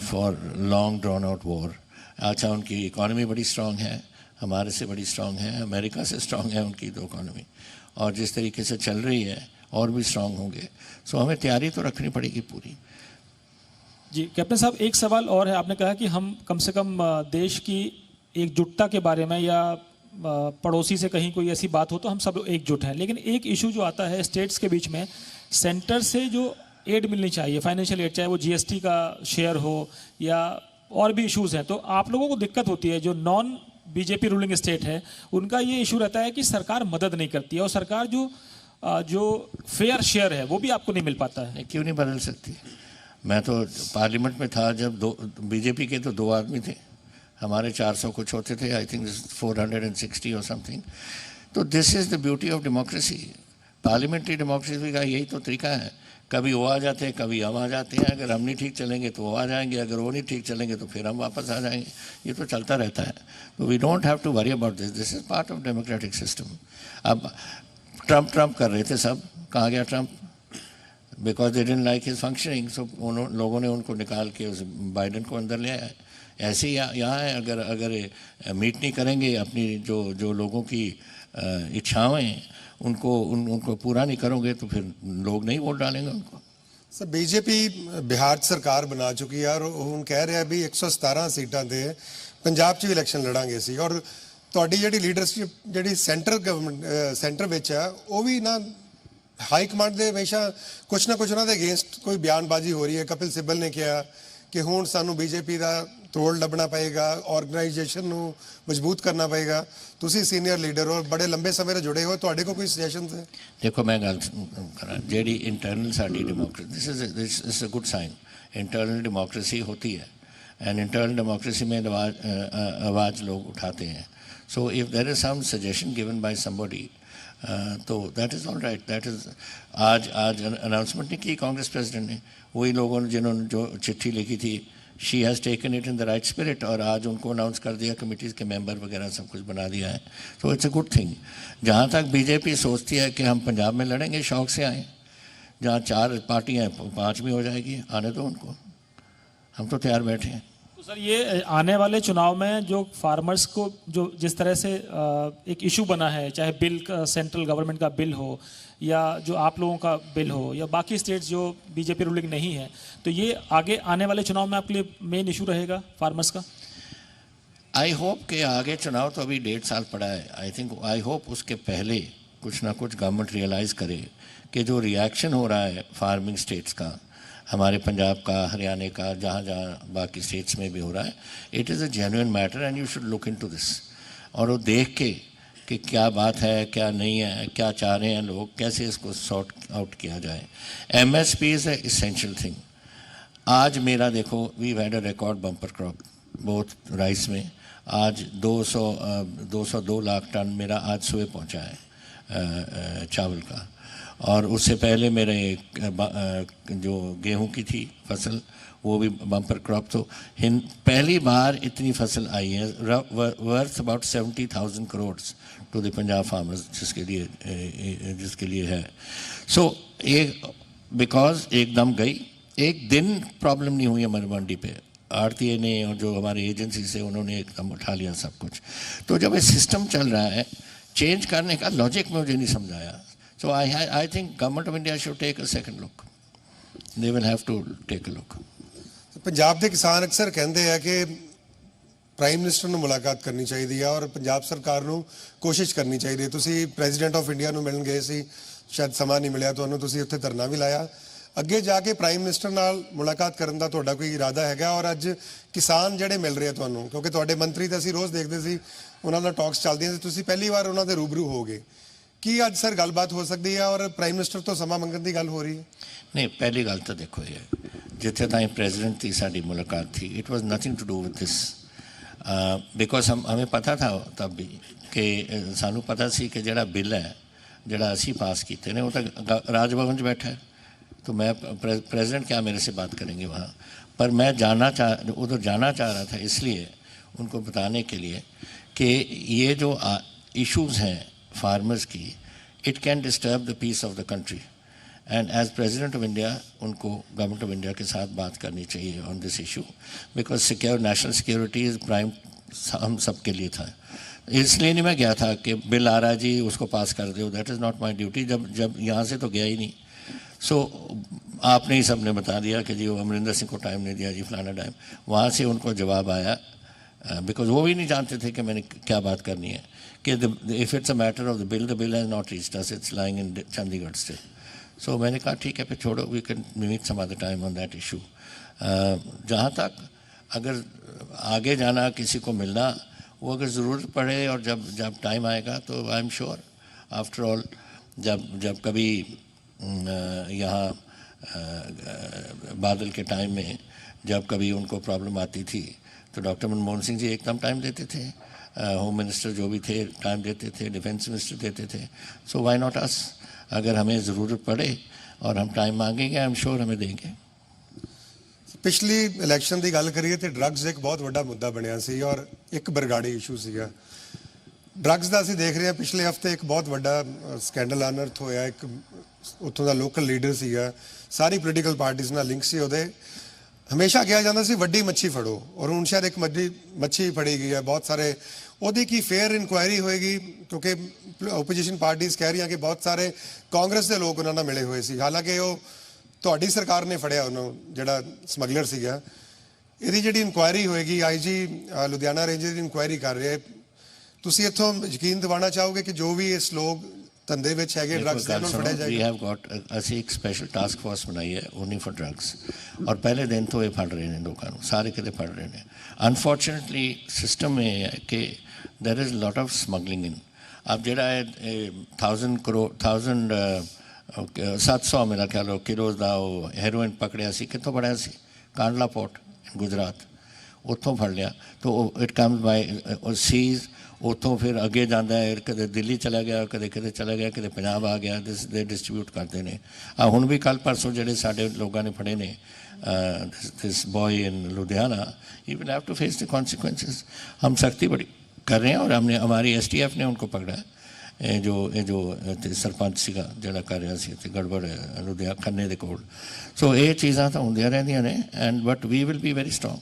for long drawn out war. अच्छा, उनकी इकॉनमी बड़ी स्ट्रॉन्ग है, हमारे से बड़ी स्ट्रॉन्ग है, अमेरिका से स्ट्रॉन्ग है उनकी तो इकॉनमी, और जिस तरीके से चल रही है और भी स्ट्रॉन्ग होंगे. सो हमें तैयारी तो रखनी पड़ेगी पूरी. जी कैप्टन साहब, एक सवाल और है. आपने कहा कि हम कम से कम देश की एकजुटता के बारे में, या पड़ोसी से कहीं कोई ऐसी बात हो तो हम सब लोग एकजुट हैं, लेकिन एक इशू जो आता है स्टेट्स के बीच में, सेंटर से जो एड मिलनी चाहिए, फाइनेंशियल एड, चाहे वो जीएसटी का शेयर हो या और भी इश्यूज हैं, तो आप लोगों को दिक्कत होती है. जो नॉन बीजेपी रूलिंग स्टेट है उनका ये इशू रहता है कि सरकार मदद नहीं करती है, और सरकार जो फेयर शेयर है वो भी आपको नहीं मिल पाता है. क्यों नहीं बदल सकती? मैं तो पार्लियामेंट में था जब बीजेपी के तो 2 आदमी थे, हमारे 400 कुछ होते थे, आई थिंक 460 और समथिंग. तो this is the beauty of democracy. Parliamentary democracy का यही तो तरीका है. कभी वो आ जाते हैं, कभी हम आ जाते हैं. अगर हम नहीं ठीक चलेंगे तो वो आ जाएंगे, अगर वो नहीं ठीक चलेंगे तो फिर हम वापस आ जाएंगे. ये तो चलता रहता है. तो we don't have to worry about this. This is part of democratic system. अब ट्रम्प कर रहे थे सब, कहाँ गया Trump? Because they didn't like his functioning, so लोगों ने उनको निकाल के उस बाइडन को अंदर ले आया. ऐसे ही यहाँ है, अगर मीट नहीं करेंगे अपनी जो लोगों की इच्छाएं, उनको पूरा नहीं करोगे तो फिर लोग नहीं वोट डालेंगे उनको. सर बीजेपी बिहार सरकार बना चुकी है और ਹੁਣ ਕਹਿ ਰਿਹਾ ਵੀ 117 ਸੀਟਾਂ ਤੇ ਪੰਜਾਬ 'ਚ ਵੀ ਇਲੈਕਸ਼ਨ ਲੜਾਂਗੇ ਸੀ, ਔਰ ਤੁਹਾਡੀ ਜਿਹੜੀ ਲੀਡਰਸ਼ਿਪ ਜਿਹੜੀ ਸੈਂਟਰ ਗਵਰਨਮੈਂਟ ਸੈਂਟਰ ਵਿੱਚ ਹੈ ਉਹ ਵੀ ਨਾ ਹਾਈ ਕਮਾਂਡ ਦੇ ਹਮੇਸ਼ਾ ਕੁਛ ਨਾ ਕੁਛ ਉਹਨਾਂ ਦੇ ਅਗੇਂਸਟ ਕੋਈ ਬਿਆਨਬਾਜ਼ੀ ਹੋ ਰਹੀ ਹੈ. ਕਪਿਲ ਸਿੱਬਲ ਨੇ ਕਿਹਾ ਕਿ ਹੁਣ ਸਾਨੂੰ ਬੀਜੇਪੀ ਦਾ ਤੋੜ ਲੱਭਣਾ ਪਏਗਾ, ਆਰਗੇਨਾਈਜੇਸ਼ਨ ਨੂੰ ਮਜ਼ਬੂਤ ਕਰਨਾ ਪਏਗਾ. ਤੁਸੀਂ ਸੀਨੀਅਰ ਲੀਡਰ ਹੋ, ਬੜੇ ਲੰਬੇ ਸਮੇਂ ਤੋਂ ਜੁੜੇ ਹੋ, ਤੁਹਾਡੇ ਕੋਲ ਕੋਈ ਸੁਜੈਸ਼ਨਸ ਹੈ? ਦੇਖੋ ਮੈਂ ਗੱਲ ਕਰਾਂ, ਜਿਹੜੀ ਇੰਟਰਨਲ ਸਾਡੀ democracy, this is a good sign. Internal democracy होती है, एंड इंटरनल डेमोक्रेसी में आवाज़ लोग उठाते हैं. So if there is some suggestion given by somebody, तो that is all right. That is आज अनाउंसमेंट नहीं की कांग्रेस प्रेसिडेंट ने, वही लोगों ने जिन्होंने जो चिट्ठी लिखी थी, she has taken it in the right spirit, और आज उनको अनाउंस कर दिया, कमिटीज़ के मेंबर वगैरह सब कुछ बना दिया है. So it's a good thing. जहाँ तक बीजेपी सोचती है कि हम पंजाब में लड़ेंगे, शौक से आएँ. जहाँ 4 पार्टियाँ हैं 5 में हो जाएगी, आने दो उनको, हम तो तैयार बैठे हैं. तो सर ये आने वाले चुनाव में जो फार्मर्स को जो जिस तरह से एक इशू बना है, चाहे बिल सेंट्रल गवर्नमेंट का बिल हो या जो आप लोगों का बिल हो या बाकी स्टेट्स जो बीजेपी रूलिंग नहीं है, तो ये आगे आने वाले चुनाव में आपके लिए मेन इशू रहेगा फार्मर्स का? आई होप कि आगे चुनाव तो अभी 1.5 साल पड़ा है. आई होप उसके पहले कुछ ना कुछ गवर्नमेंट रियलाइज़ करे कि जो रिएक्शन हो रहा है फार्मिंग स्टेट्स का, हमारे पंजाब का, हरियाणा का, जहाँ जहाँ बाकी स्टेट्स में भी हो रहा है, it is a genuine matter and you should look into this. और वो देख के कि क्या बात है, क्या नहीं है, क्या चाह रहे हैं लोग, कैसे इसको सॉर्ट आउट किया जाए. MSP is a essential thing. आज मेरा देखो, we had a record bumper crop both rice में. आज 202 लाख टन मेरा आज सुबह पहुंचा है चावल का। और उससे पहले मेरे जो गेहूं की थी फसल वो भी बम्पर क्रॉप। तो पहली बार इतनी फसल आई है worth about 70,000 crore to the Punjab farmers, जिसके लिए है। सो बिकॉज एकदम गई, एक दिन प्रॉब्लम नहीं हुई हमारी मंडी पे, आड़तीए ने और जो हमारी एजेंसी से उन्होंने एकदम उठा लिया सब कुछ। तो जब ये सिस्टम चल रहा है, चेंज करने का लॉजिक मुझे नहीं समझाया। So I think government of India should take a second look, they will have to take a look. Punjab ਦੇ ਕਿਸਾਨ ਅਕਸਰ ਕਹਿੰਦੇ ਆ ਕਿ ਪ੍ਰਾਈਮ ਮਿਨਿਸਟਰ ਨੂੰ ਮੁਲਾਕਾਤ ਕਰਨੀ ਚਾਹੀਦੀ ਹੈ ਔਰ ਪੰਜਾਬ ਸਰਕਾਰ ਨੂੰ ਕੋਸ਼ਿਸ਼ ਕਰਨੀ ਚਾਹੀਦੀ ਹੈ। ਤੁਸੀਂ ਪ੍ਰੈਜ਼ੀਡੈਂਟ ਆਫ ਇੰਡੀਆ ਨੂੰ ਮਿਲਣ ਗਏ ਸੀ, ਸ਼ਾਇਦ ਸਮਾਂ ਨਹੀਂ ਮਿਲਿਆ ਤੁਹਾਨੂੰ, ਤੁਸੀਂ ਉੱਥੇ ਧਰਨਾ ਵੀ ਲਾਇਆ। ਅੱਗੇ ਜਾ ਕੇ ਪ੍ਰਾਈਮ ਮਿਨਿਸਟਰ ਨਾਲ ਮੁਲਾਕਾਤ ਕਰਨ ਦਾ ਤੁਹਾਡਾ ਕੋਈ ਇਰਾਦਾ ਹੈਗਾ? ਔਰ ਅੱਜ ਕਿਸਾਨ ਜਿਹੜੇ ਮਿਲ ਰਹੇ ਆ ਤੁਹਾਨੂੰ, ਕਿਉਂਕਿ ਤੁਹਾਡੇ ਮੰਤਰੀ ਤਾਂ ਅਸੀਂ ਰੋਜ਼ ਦੇਖਦੇ ਸੀ, ਉਹਨਾਂ ਦਾ ਟਾਕਸ ਚੱਲਦੀਆਂ ਸੀ, ਤੁਸੀਂ ਪਹਿਲੀ ਵਾਰ ਉਹਨਾਂ ਦੇ ਰੂਬਰੂ ਹੋਗੇ, ਕੀ ਅੱਜ ਸਰ ਗੱਲਬਾਤ ਹੋ ਸਕਦੀ ਹੈ ਔਰ ਪ੍ਰਾਈਮ ਮਿਨਿਸਟਰ ਤੋਂ ਸਮਾਂ ਮੰਗਣ ਦੀ ਗੱਲ ਹੋ ਰਹੀ ਹੈ? नहीं, पहली गल तो देखो ये जिथे ताई प्रेजिडेंट थी साड़ी मुलाकात थी, it was nothing to do with this, because हमें पता था तब भी कि सानू पता सी कि जड़ा बिल है जड़ा असी पास किए ने वो तो राजभवन च बैठा है। तो मैं प्रेजिडेंट क्या मेरे से बात करेंगे वहाँ पर? मैं उधर जाना चाह रहा था इसलिए उनको बताने के लिए कि ये जो इश्यूज़ हैं फार्मर्स की, it can disturb the peace of the country. And as president of India उनको गवर्नमेंट ऑफ इंडिया के साथ बात करनी चाहिए on this issue, because national security is prime हम सब के लिए था। इसलिए नहीं मैं गया था कि बिल आ रहा है जी उसको पास कर दो, that is not my duty. जब यहाँ से तो गया ही नहीं। सो आपने ही सब ने बता दिया कि जी वो अमरिंदर सिंह को टाइम नहीं दिया जी फलाना टाइम, वहाँ से उनको जवाब आया, बिकॉज वो भी नहीं जानते थे कि मैंने क्या बात करनी है, कि if it's a matter of the bill has not reached us, it's lying in Chandigarh still. So मैंने कहा ठीक है फिर छोड़ो, we can meet some other time on that issue. जहाँ तक अगर आगे जाना, किसी को मिलना, वो अगर ज़रूरत पड़े और जब टाइम आएगा तो I am sure, after all जब कभी यहाँ बादल के टाइम में जब कभी उनको प्रॉब्लम आती थी तो डॉक्टर मनमोहन सिंह जी एकदम टाइम देते थे, होम मिनिस्टर जो भी थे टाइम देते थे, डिफेंस मिनिस्टर देते थे। सो वाई नॉट अस? अगर हमें ज़रूरत पड़े और हम टाइम मांगेंगे, आई एम श्योर हमें देंगे। ਪਿਛਲੀ ਇਲੈਕਸ਼ਨ ਦੀ ਗੱਲ ਕਰੀਏ ਤੇ ਡਰੱਗਸ ਇੱਕ ਬਹੁਤ ਵੱਡਾ ਮੁੱਦਾ ਬਣਿਆ ਸੀ ਔਰ ਇੱਕ ਬਰਗਾੜੀ ਇਸ਼ੂ ਸੀਗਾ ਡਰੱਗਸ ਦਾ। ਅਸੀਂ ਦੇਖ ਰਹੇ ਹਾਂ ਪਿਛਲੇ ਹਫਤੇ ਇੱਕ ਬਹੁਤ ਵੱਡਾ ਸਕੈਂਡਲ ਅਨਰਥ ਹੋਇਆ, ਇੱਕ ਉੱਥੋਂ ਦਾ ਲੋਕਲ ਲੀਡਰ ਸੀਗਾ, ਸਾਰੀ ਪੋਲੀਟੀਕਲ ਪਾਰਟੀਆਂ ਨਾਲ ਲਿੰਕ ਸੀ ਉਹਦੇ। ਹਮੇਸ਼ਾ ਕਿਹਾ ਜਾਂਦਾ ਸੀ ਵੱਡੀ ਮੱਛੀ ਫੜੋ, ਔਰ ਹੁਣ ਸ਼ਾਇਦ ਇੱਕ ਮੱਛੀ ਫੜੀ ਗਈ ਹੈ, ਬਹੁਤ ਸਾਰੇ। ਉਹਦੀ ਕੀ ਫੇਅਰ ਇਨਕੁਆਇਰੀ ਹੋਏਗੀ? ਕਿਉਂਕਿ ਓਪੋਜੀਸ਼ਨ ਪਾਰਟੀਆਂ ਕਹਿ ਰਹੀਆਂ ਕਿ ਬਹੁਤ ਸਾਰੇ ਕਾਂਗਰਸ ਦੇ ਲੋਕ ਉਹਨਾਂ ਨਾਲ ਮਿਲੇ ਹੋਏ ਸੀ, ਹਾਲਾਂਕਿ ਉਹ ਤੁਹਾਡੀ ਸਰਕਾਰ ਨੇ ਫੜਿਆ ਉਹਨੂੰ, ਜਿਹੜਾ ਸਮਗਲਰ ਸੀਗਾ। ਇਹਦੀ ਜਿਹੜੀ ਇਨਕੁਆਇਰੀ ਹੋਏਗੀ, ਆਈਜੀ ਲੁਧਿਆਣਾ ਰੇਂਜ ਦੀ ਇਨਕੁਆਇਰੀ ਕਰ ਰਿਹਾ, ਤੁਸੀਂ ਇੱਥੋਂ ਯਕੀਨ ਦਿਵਾਉਣਾ ਚਾਹੋਗੇ ਕਿ ਜੋ ਵੀ ਇਸ ਲੋਕ ਧੰਦੇ ਵਿੱਚ ਹੈਗੇ ਡਰੱਗਸ ਦੇ ਨਾਲ ਫੜਿਆ ਜਾਏਗਾ? वी हैव गॉट ਅਸੀਂ ਇੱਕ ਸਪੈਸ਼ਲ ਟਾਸਕ ਫੋਰਸ ਬਣਾਈ ਹੈ ਓਨਲੀ ਫॉर ਡਰੱਗਸ, ਔਰ ਪਹਿਲੇ ਦਿਨ ਤੋਂ ਇਹ ਫੜ ਰਹੇ ਨੇ ਲੋਕਾਂ ਨੂੰ, ਸਾਰੇ ਕਿਤੇ ਫੜ ਰਹੇ ਨੇ। ਅਨਫੋਰਚੂਨੇਟਲੀ ਸਿਸਟਮ ਇਹ ਹੈ ਕਿ there is lot of smuggling in. अब जड़ा है 700 मेरा ख्याल किलोज का हैरोइन पकड़िया सी, कितों फड़िया सी? कांडला पोर्ट गुजरात, उत्थों फड़ लिया। तो इट कम्स बाय सीज, उत्थों फिर अगे जाता है, कदे दिल्ली चला गया, कदे किते चला गया, कदे पंजाब आ गया, दे डिस्ट्रीब्यूट करते हैं। हुण भी कल परसों जेडे साडे लोगों ने फड़े ने this boy in Ludhiana, he will have to face the consequences. हम सख्ती बड़ी कर रहे हैं और हमने हमारी STF ने उनको पकड़ा है। जो सरपंच सीगा जड़ा कर रहा सी गड़बड़ लुधियाना खन्ने दे कोल। सो ये चीज़ां तो होंदियां रहिंदियां ने, and but we will be very strong,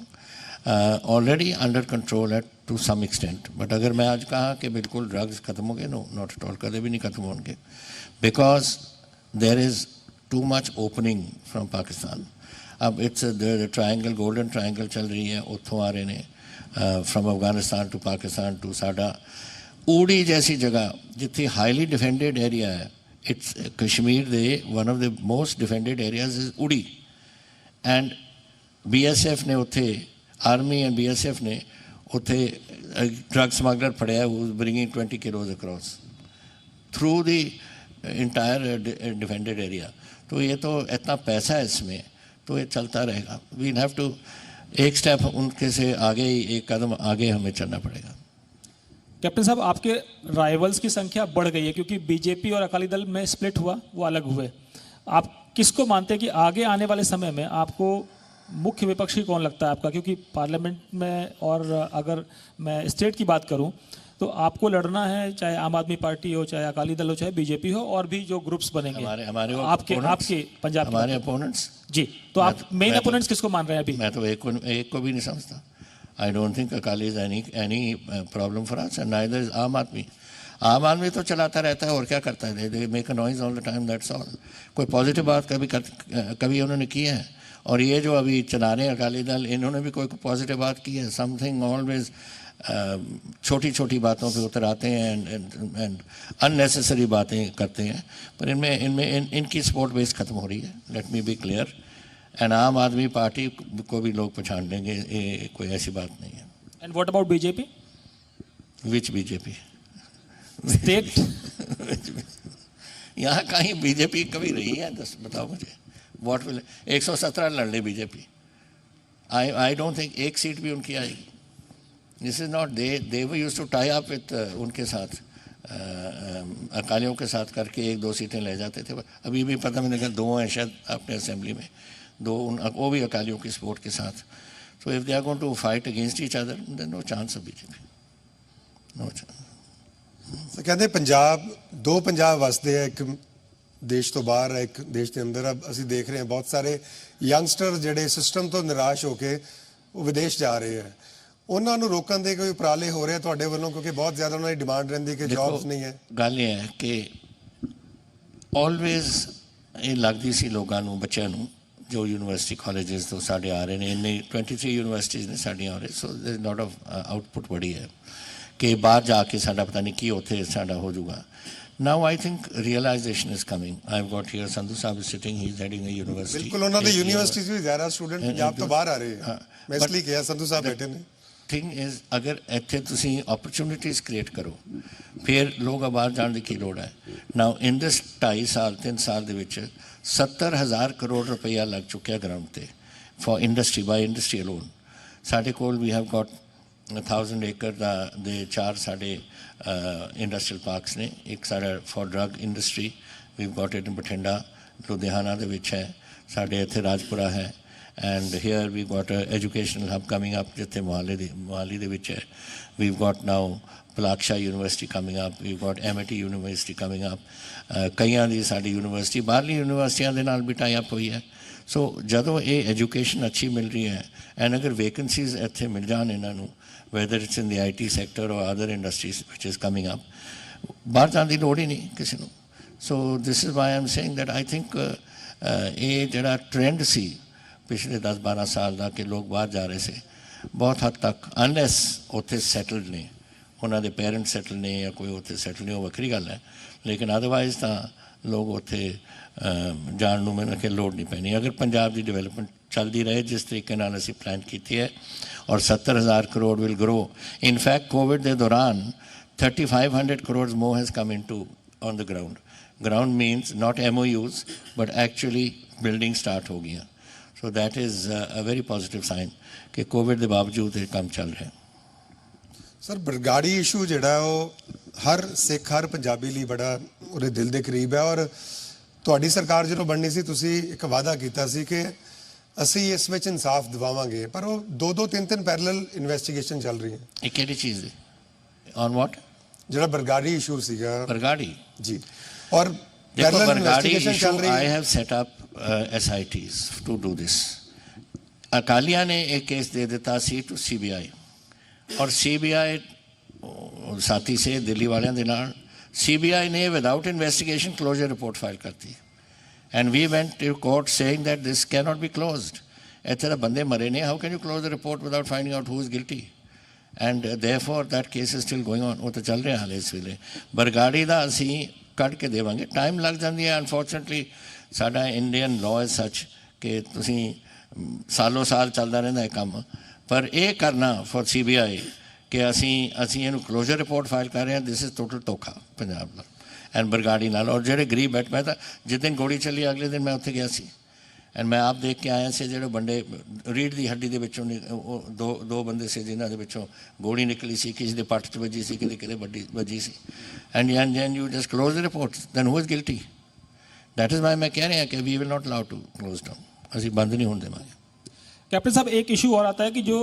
already under control at to some extent. But अगर मैं आज कहा कि बिल्कुल ड्रग्स खत्म हो गए, नो नॉट एट ऑल, कदे भी नहीं खत्म होंगे, because there is too much opening from Pakistan. अब इट्स ट्रायंगल, गोल्डन ट्रायंगल चल रही है, उत्थों आ रहे ने from Afghanistan to Pakistan to साडा ऊड़ी जैसी जगह जिथे हाईली डिफेंडेड एरिया है। It's Kashmir they one of the most defended areas is Uri, and BSF ने उत्थे, आर्मी एंड BSF ने उत्थे ड्रग स्मगलर फड़िया, bringing 20 kilos across through the entire defended area. तो ये तो इतना पैसा है इसमें, तो ये चलता रहेगा। वी हैव टू एक स्टेप उनके से आगे ही, एक कदम आगे हमें चलना पड़ेगा। कैप्टन साहब, आपके राइवल्स की संख्या बढ़ गई है क्योंकि बीजेपी और अकाली दल में स्प्लिट हुआ, वो अलग हुए। आप किसको मानते हैं कि आगे आने वाले समय में आपको मुख्य विपक्षी कौन लगता है आपका? क्योंकि पार्लियामेंट में और अगर मैं स्टेट की बात करूं तो आपको लड़ना है, चाहे आम आदमी पार्टी हो, चाहे अकाली दल हो, चाहे बीजेपी हो, और भी जो ग्रुप्स बनेंगे हमारे आपके पंजाब हमारे अपोनेंट्स जी, तो आप मेन अपोनेंट्स किसको मान रहे हैं अभी? मैं तो एक को भी नहीं समझता। आई don't think Akali is any problem for us and neither is आम आदमी। आम आदमी तो चलाता रहता है और क्या करता है, they make a noise all the time, that's all. कोई पॉजिटिव बात कभी उन्होंने की है? और ये जो अभी चला रहे हैं अकाली दल, इन्होंने भी कोई पॉजिटिव बात की है? समथिंग ऑलवेज छोटी छोटी बातों पे उतर आते हैं एंड अननेसेसरी बातें करते हैं। पर इनकी सपोर्ट बेस खत्म हो रही है, let me be clear. And Aam Aadmi party को भी लोग पहचान लेंगे, ये कोई ऐसी बात नहीं है। And what about BJP? Which BJP? State यहाँ कहीं बीजेपी कभी रही है? बताओ मुझे। व्हाट विल 117 लड़ ले बीजेपी। आई डोंट थिंक एक सीट भी उनकी आएगी। This is not they used to tie up with उनके साथ, अकालियों के साथ करके 1-2 सीटें ले जाते थे। अभी भी पता मैंने कहा 2 हैं शायद अपने असेंबली में, 2 वो भी अकालियों की सपोर्ट के साथ। So if they are going to fight against each other then no chance of BJP, no chance. ਕਹਿੰਦੇ ਪੰਜਾਬ 2 ਪੰਜਾਬ ਵਸਦੇ ਆ, ਇੱਕ ਦੇਸ਼ ਤੋਂ ਬਾਹਰ ਹੈ, ਇੱਕ ਦੇਸ਼ ਦੇ ਅੰਦਰ। अब ਅਸੀਂ ਦੇਖ ਰਹੇ ਹਾਂ ਬਹੁਤ ਸਾਰੇ ਯੰਗਸਟਰ ਜਿਹੜੇ ਸਿਸਟਮ ਤੋਂ ਨਿਰਾਸ਼ ਹੋ ਕੇ ਉਹ ਵਿਦੇਸ਼ ਜਾ ਰਹੇ ਆ। ਉਹਨਾਂ ਨੂੰ ਰੋਕਣ ਦੇ ਕੋਈ ਉਪਰਾਲੇ ਹੋ ਰਹੇ ਤੁਹਾਡੇ ਵੱਲੋਂ? ਕਿਉਂਕਿ ਬਹੁਤ ਜ਼ਿਆਦਾ ਉਹਨਾਂ ਦੀ ਡਿਮਾਂਡ ਰਹਿੰਦੀ ਕਿ ਜੌਬਸ ਨਹੀਂ ਹੈ। ਗੱਲ ਇਹ ਹੈ ਕਿ ਆਲਵੇਜ਼ ਇਹ ਲੱਗਦੀ ਸੀ ਲੋਕਾਂ ਨੂੰ, ਬੱਚਿਆਂ ਨੂੰ, ਜੋ ਯੂਨੀਵਰਸਿਟੀ ਕਾਲਜਸ ਤੋਂ ਸਾਡੇ ਆ ਰਹੇ ਨੇ, ਇੰਨੇ 23 ਯੂਨੀਵਰਸਿਟੀਜ਼ ਨੇ ਸਾਡੀਆਂ ਆ ਰਹੇ। ਸੋ ਦੇयर इज लॉट ऑफ आउटपुट बड़ी है कि बाहर जाके साडा पता नहीं की उत्थे साडा हो जाऊगा। Now I think realisation is coming. I have got here Sandhu साहब is sitting, he is heading a university. बिल्कुल, ਉਹਨਾਂ ਦੇ ਯੂਨੀਵਰਸਿਟੀਜ਼ ਵੀ ਜ਼ਿਆਦਾ ਸਟੂਡੈਂਟ ਪੰਜਾਬ ਤੋਂ ਬਾਹਰ ਆ ਰਹੇ ਆ। ਮੈਂ ਇਸ ਲਈ ਕਿਹਾ ਸੰਧੂ ਸਾਹਿਬ ਬੈਠੇ ਨੇ। थिंग इज अगर ਇੱਥੇ ਤੁਸੀਂ अपॉर्चुनिटीज़ क्रिएट करो फिर लोग बाहर जाने की की लोड़ है। नाउ इन दिस 2.5 साल ਦੇ ਵਿੱਚ 70,000 करोड़ रुपया लग चुका ग्राउंड ਤੇ for industry, by industry alone. ਸਾਡੇ ਕੋਲ वी हैव गॉट 1000 एकड़ ਦੇ 4 ਸਾਡੇ इंडस्ट्रियल पार्क्स ने। एक साਡਾ for drug industry we got it in Bathinda, Ludhiana ਦੇ ਵਿੱਚ ਹੈ, ਸਾਡੇ ਇੱਥੇ ਰਾਜਪੁਰਾ ਹੈ। and here we've got an educational hub coming up ਜਿੱਥੇ ਮੋਹਾਲੀ ਦੇ ਵਿੱਚ ਹੈ। we've got now Palaksha University coming up, we've got MIT University coming up। ਕਈਆਂ ਦੀ ਸਾਡੀ ਯੂਨੀਵਰਸਿਟੀ ਬਾਹਰਲੀ ਯੂਨੀਵਰਸਿਟੀਆਂ ਦੇ ਨਾਲ ਵੀ ਟਾਈ ਅਪ ਹੋਈ ਹੈ। ਸੋ ਜਦੋਂ ਇਹ ਐਜੂਕੇਸ਼ਨ ਅੱਛੀ ਮਿਲ ਰਹੀ ਹੈ ਐਂਡ ਅਗਰ ਵੈਕੈਂਸੀਜ਼ ਇੱਥੇ ਮਿਲ ਜਾਣ ਇਹਨਾਂ ਨੂੰ, whether it's in the IT sector or other industries which is coming up, ਬਾਹਰ ਜਾਣ ਦੀ ਲੋੜ ਹੀ ਨਹੀਂ ਕਿਸੇ ਨੂੰ। ਸੋ this is why I'm saying that I think ਇਹ ਜਿਹੜਾ ਟ੍ਰੈਂਡ ਸੀ ਪਿਛਲੇ 10-12 ਸਾਲ ਦਾ ਕਿ ਲੋਕ ਬਾਹਰ ਜਾ ਰਹੇ ਸੀ, ਬਹੁਤ ਹੱਦ ਤੱਕ ਅਨਲੈਸ ਉੱਥੇ ਸੈਟਲਡ ਨੇ, ਉਹਨਾਂ ਦੇ ਪੇਰੈਂਟਸ ਸੈਟਲ ਨੇ ਜਾਂ ਕੋਈ ਉੱਥੇ ਸੈਟਲ ਨਹੀਂ, ਉਹ ਵੱਖਰੀ ਗੱਲ ਹੈ। ਲੇਕਿਨ ਅਦਰਵਾਈਜ਼ ਤਾਂ ਲੋਕ ਉੱਥੇ ਜਾਣ ਨੂੰ ਮੈਨੂੰ ਕਿ ਲੋੜ ਨਹੀਂ ਪੈਣੀ। ਅਗਰ ਪੰਜਾਬ ਦੀ ਡਿਵੈਲਪਮੈਂਟ ਚੱਲਦੀ ਰਹੇ ਜਿਸ ਤਰੀਕੇ ਨਾਲ ਅਸੀਂ ਪਲਾਨ ਕੀਤੀ ਹੈ, ਔਰ 70,000 crore will grow. In fact Covid ਦੇ ਦੌਰਾਨ 3,500 crore more has come into on the ground. Ground means not MOUs but actually building start ਹੋ ਗਈਆਂ। So that is a very positive sign ਕਿ ਕੋਵਿਡ ਦੇ ਬਾਵਜੂਦ ਇਹ ਕੰਮ ਚੱਲ ਰਿਹਾ। ਸਰ, ਬਰਗਾੜੀ ਇਸ਼ੂ ਜਿਹੜਾ ਉਹ ਹਰ ਸਿੱਖ, ਹਰ ਪੰਜਾਬੀ ਲਈ ਬੜਾ ਉਹਦੇ ਦਿਲ ਦੇ ਕਰੀਬ ਹੈ। ਔਰ ਤੁਹਾਡੀ ਸਰਕਾਰ ਜਦੋਂ ਬਣਨੀ ਸੀ ਤੁਸੀਂ ਇੱਕ ਵਾਅਦਾ ਕੀਤਾ ਸੀ ਕਿ ਅਸੀਂ ਇਸ ਵਿੱਚ ਇਨਸਾਫ ਦਿਵਾਵਾਂਗੇ, ਪਰ ਉਹ 2-2, 3-3 ਪੈਰਲਲ ਇਨਵੈਸਟੀਗੇਸ਼ਨ ਚੱਲ ਰਹੀ ਹੈ। ਇਹ ਕਿਹੜੀ ਚੀਜ਼ ਦੀ? ਔਨ ਵਾਟ? ਜਿਹੜਾ ਬਰਗਾੜੀ ਇਸ਼ੂ ਸੀਗਾ। ਬਰਗਾੜੀ ਜੀ, ਔਰ ਪੈਰਲਲ ਇਨਵੈਸਟੀਗੇਸ਼ਨ ਚੱਲ ਰਹੀ ਹੈ। I have set up SITs to do this। ਅਕਾਲੀਆਂ ਨੇ ਇੱਕ ਕੇਸ ਦੇ ਦਿੱਤਾ ਸੀ ਟੂ CBI, ਔਰ CBI ਸਾਥੀ ਸੇ ਦਿੱਲੀ ਵਾਲਿਆਂ ਦੇ ਨਾਲ CBI ਨੇ without investigation closure report file ਕਰਤੀ and we went to court saying that this cannot be closed. ਇੱਥੇ ਤਾਂ ਬੰਦੇ ਮਰੇ ਨੇ, how can you close the report without finding out who is guilty? And therefore that case is still going on. ਉਹ ਤਾਂ ਚੱਲ ਰਿਹਾ ਹਾਲੇ ਇਸ ਵੇਲੇ। ਬਰਗਾੜੀ ਦਾ ਅਸੀਂ ਕੱਢ ਕੇ ਦੇਵਾਂਗੇ, ਟਾਈਮ ਲੱਗ ਜਾਂਦੀ ਹੈ। ਅਨਫੋਰਚੁਨੇਟਲੀ ਸਾਡਾ ਇੰਡੀਅਨ ਲਾਅ ਇਜ਼ ਸੱਚ ਕਿ ਤੁਸੀਂ ਸਾਲੋਂ ਸਾਲ ਚੱਲਦਾ ਰਹਿੰਦਾ ਹੈ ਕੰਮ। ਪਰ ਇਹ ਕਰਨਾ ਫॉर CBI ਕਿ ਅਸੀਂ ਇਹਨੂੰ ਕਲੋਜ਼ਰ ਰਿਪੋਰਟ ਫਾਈਲ ਕਰ ਰਹੇ ਹਾਂ, ਦਿਸ ਇਜ਼ ਟੋਟਲ ਧੋਖਾ ਪੰਜਾਬ ਨਾਲ ਐਂਡ ਬਰਗਾੜੀ ਨਾਲ। ਔਰ ਜਿਹੜੇ ਗਰੀਬ ਬੈਠ, ਮੈਂ ਤਾਂ ਜਿਸ ਦਿਨ ਗੋਲੀ ਚੱਲੀ ਅਗਲੇ ਦਿਨ ਮੈਂ ਉੱਥੇ ਗਿਆ ਸੀ ਐਂਡ ਮੈਂ ਆਪ ਦੇਖ ਕੇ ਆਇਆ ਸੀ ਜਿਹੜੇ ਬੰਦੇ ਰੀੜ ਦੀ ਹੱਡੀ ਦੇ ਵਿੱਚੋਂ ਉਹ ਦੋ ਬੰਦੇ ਸੀ ਜਿਨ੍ਹਾਂ ਦੇ ਵਿੱਚੋਂ ਗੋਲੀ ਨਿਕਲੀ ਸੀ, ਕਿਸੇ ਦੇ ਪੱਟ 'ਚ ਵੱਜੀ ਸੀ, ਕਿਤੇ ਵੱਜੀ ਸੀ, and you just close the report, then who is guilty. That is why मैं कह रहे हैं कि we will not allow to close down, ਅਸੀਂ ਬੰਦ ਨਹੀਂ ਹੋਣ ਦੇਵਾਂਗੇ। कैप्टन साहब, एक इशू और आता है कि जो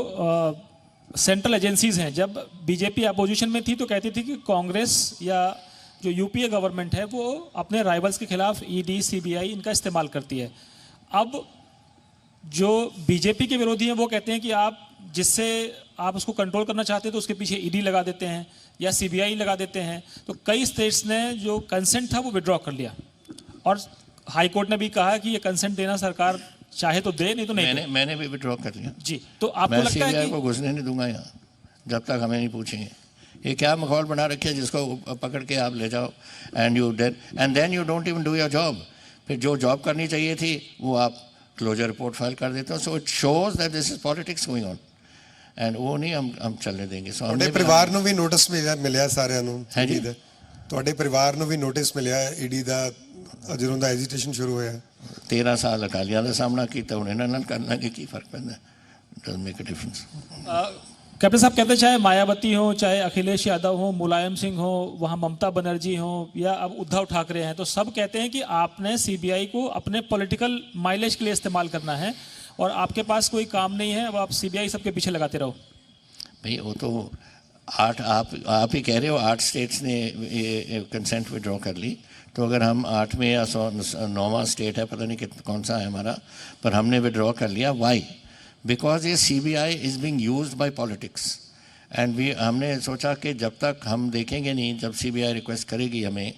सेंट्रल एजेंसीज हैं, जब बीजेपी अपोजिशन में थी तो कहती थी कि कांग्रेस या जो यूपीए गवर्नमेंट है वो अपने राइवल्स के खिलाफ ईडी सीबीआई इनका इस्तेमाल करती है। अब जो बीजेपी के विरोधी हैं वो कहते हैं कि आप जिससे आप उसको कंट्रोल करना चाहते हैं तो उसके पीछे ईडी लगा देते हैं या सीबीआई लगा देते हैं। तो कई स्टेट्स ने जो कंसेंट था वो विड्रॉ कर लिया और हाई कोर्ट ने भी कहा कि ये कंसेंट देना सरकार चाहे तो दे, नहीं तो नहीं। मैंने भी विड्रॉ कर लिया जी। तो आपको लगता है कि को घुसने नहीं दूंगा यहाँ जब तक हमें नहीं पूछेंगे। ये क्या माहौल बना रखे है जिसको पकड़ के आप ले जाओ and then you don't even do your job. फिर जो जॉब करनी चाहिए थी वो आप क्लोजर रिपोर्ट फाइल कर देते हो। So it shows that this is politics going on and वो नहीं हम चलने देंगे। सो ਤੁਹਾਡੇ ਪਰਿਵਾਰ ਨੂੰ ਵੀ ਨੋਟਿਸ ਮਿਲਿਆ ਸਾਰਿਆਂ ਨੂੰ ਈਡੀ ਦਾ? ਤੁਹਾਡੇ ਪਰਿਵਾਰ ਨੂੰ ਵੀ ਨੋਟਿਸ ਮਿਲਿਆ ਈਡੀ ਦਾ ਜਦੋਂ ਦਾ ਐਜੀਟੇਸ਼ਨ ਸ਼ੁਰੂ ਹੋਇਆ? 13 ਸਾਲ ਅਕਾਲੀਆਂ ਦਾ ਸਾਹਮਣਾ ਕੀਤਾ, ਹੁਣ ਇਹਨਾਂ ਨਾਲ ਕਰਨਾ ਕੀ ਫਰਕ ਪੈਂਦਾ? Doesn't make a difference. Captain साहब कहते हैं चाहे मायावती हो, चाहे अखिलेश यादव हो, मुलायम सिंह हो, वहाँ ममता बनर्जी हो या अब उद्धव ठाकरे हैं, तो सब कहते हैं कि आपने सीबीआई को अपने पॉलिटिकल माइलेज के लिए इस्तेमाल करना है और आपके पास कोई काम नहीं है, अब आप सीबीआई सबके पीछे लगाते रहो। भाई वो तो आप ही कह रहे हो 8 स्टेट्स ने ये कंसेंट विड्रॉ कर ली, तो अगर हम 8 में या 9वां स्टेट है, पता नहीं कौन सा है हमारा, पर हमने विड्रॉ कर लिया। वाई? बिकॉज ये CBI is being used by politics and हमने सोचा कि जब तक हम देखेंगे नहीं, जब CBI रिक्वेस्ट करेगी हमें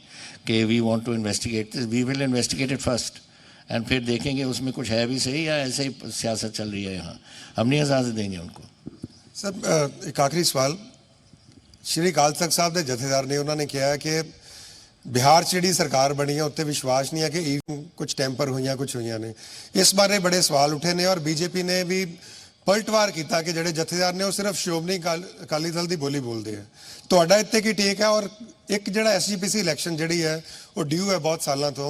कि we want to investigate this, we will investigate it first and फिर देखेंगे उसमें कुछ है भी सही या ऐसे ही सियासत चल रही है यहाँ। हम नहीं इजाज़त देंगे उनको। सर एक आखिरी सवाल, श्री अकाल तख्त साहब के जथेदार ने उन्होंने कहा कि बिहार च जी सरकार बनी है उत्ते विश्वास नहीं है कि ईवीएम कुछ टैंपर हुई कुछ हुई ने, इस बारे बड़े सवाल उठे ने और बीजेपी ने भी पलटवार किया कि जोड़े जथेदार ने वो सिर्फ श्रोमणी अकाली दल की बोली बोलते हैं। तो इतने की टेक है? और एक जो SGPC इलैक्शन जी है वो ड्यू है बहुत सालों तो,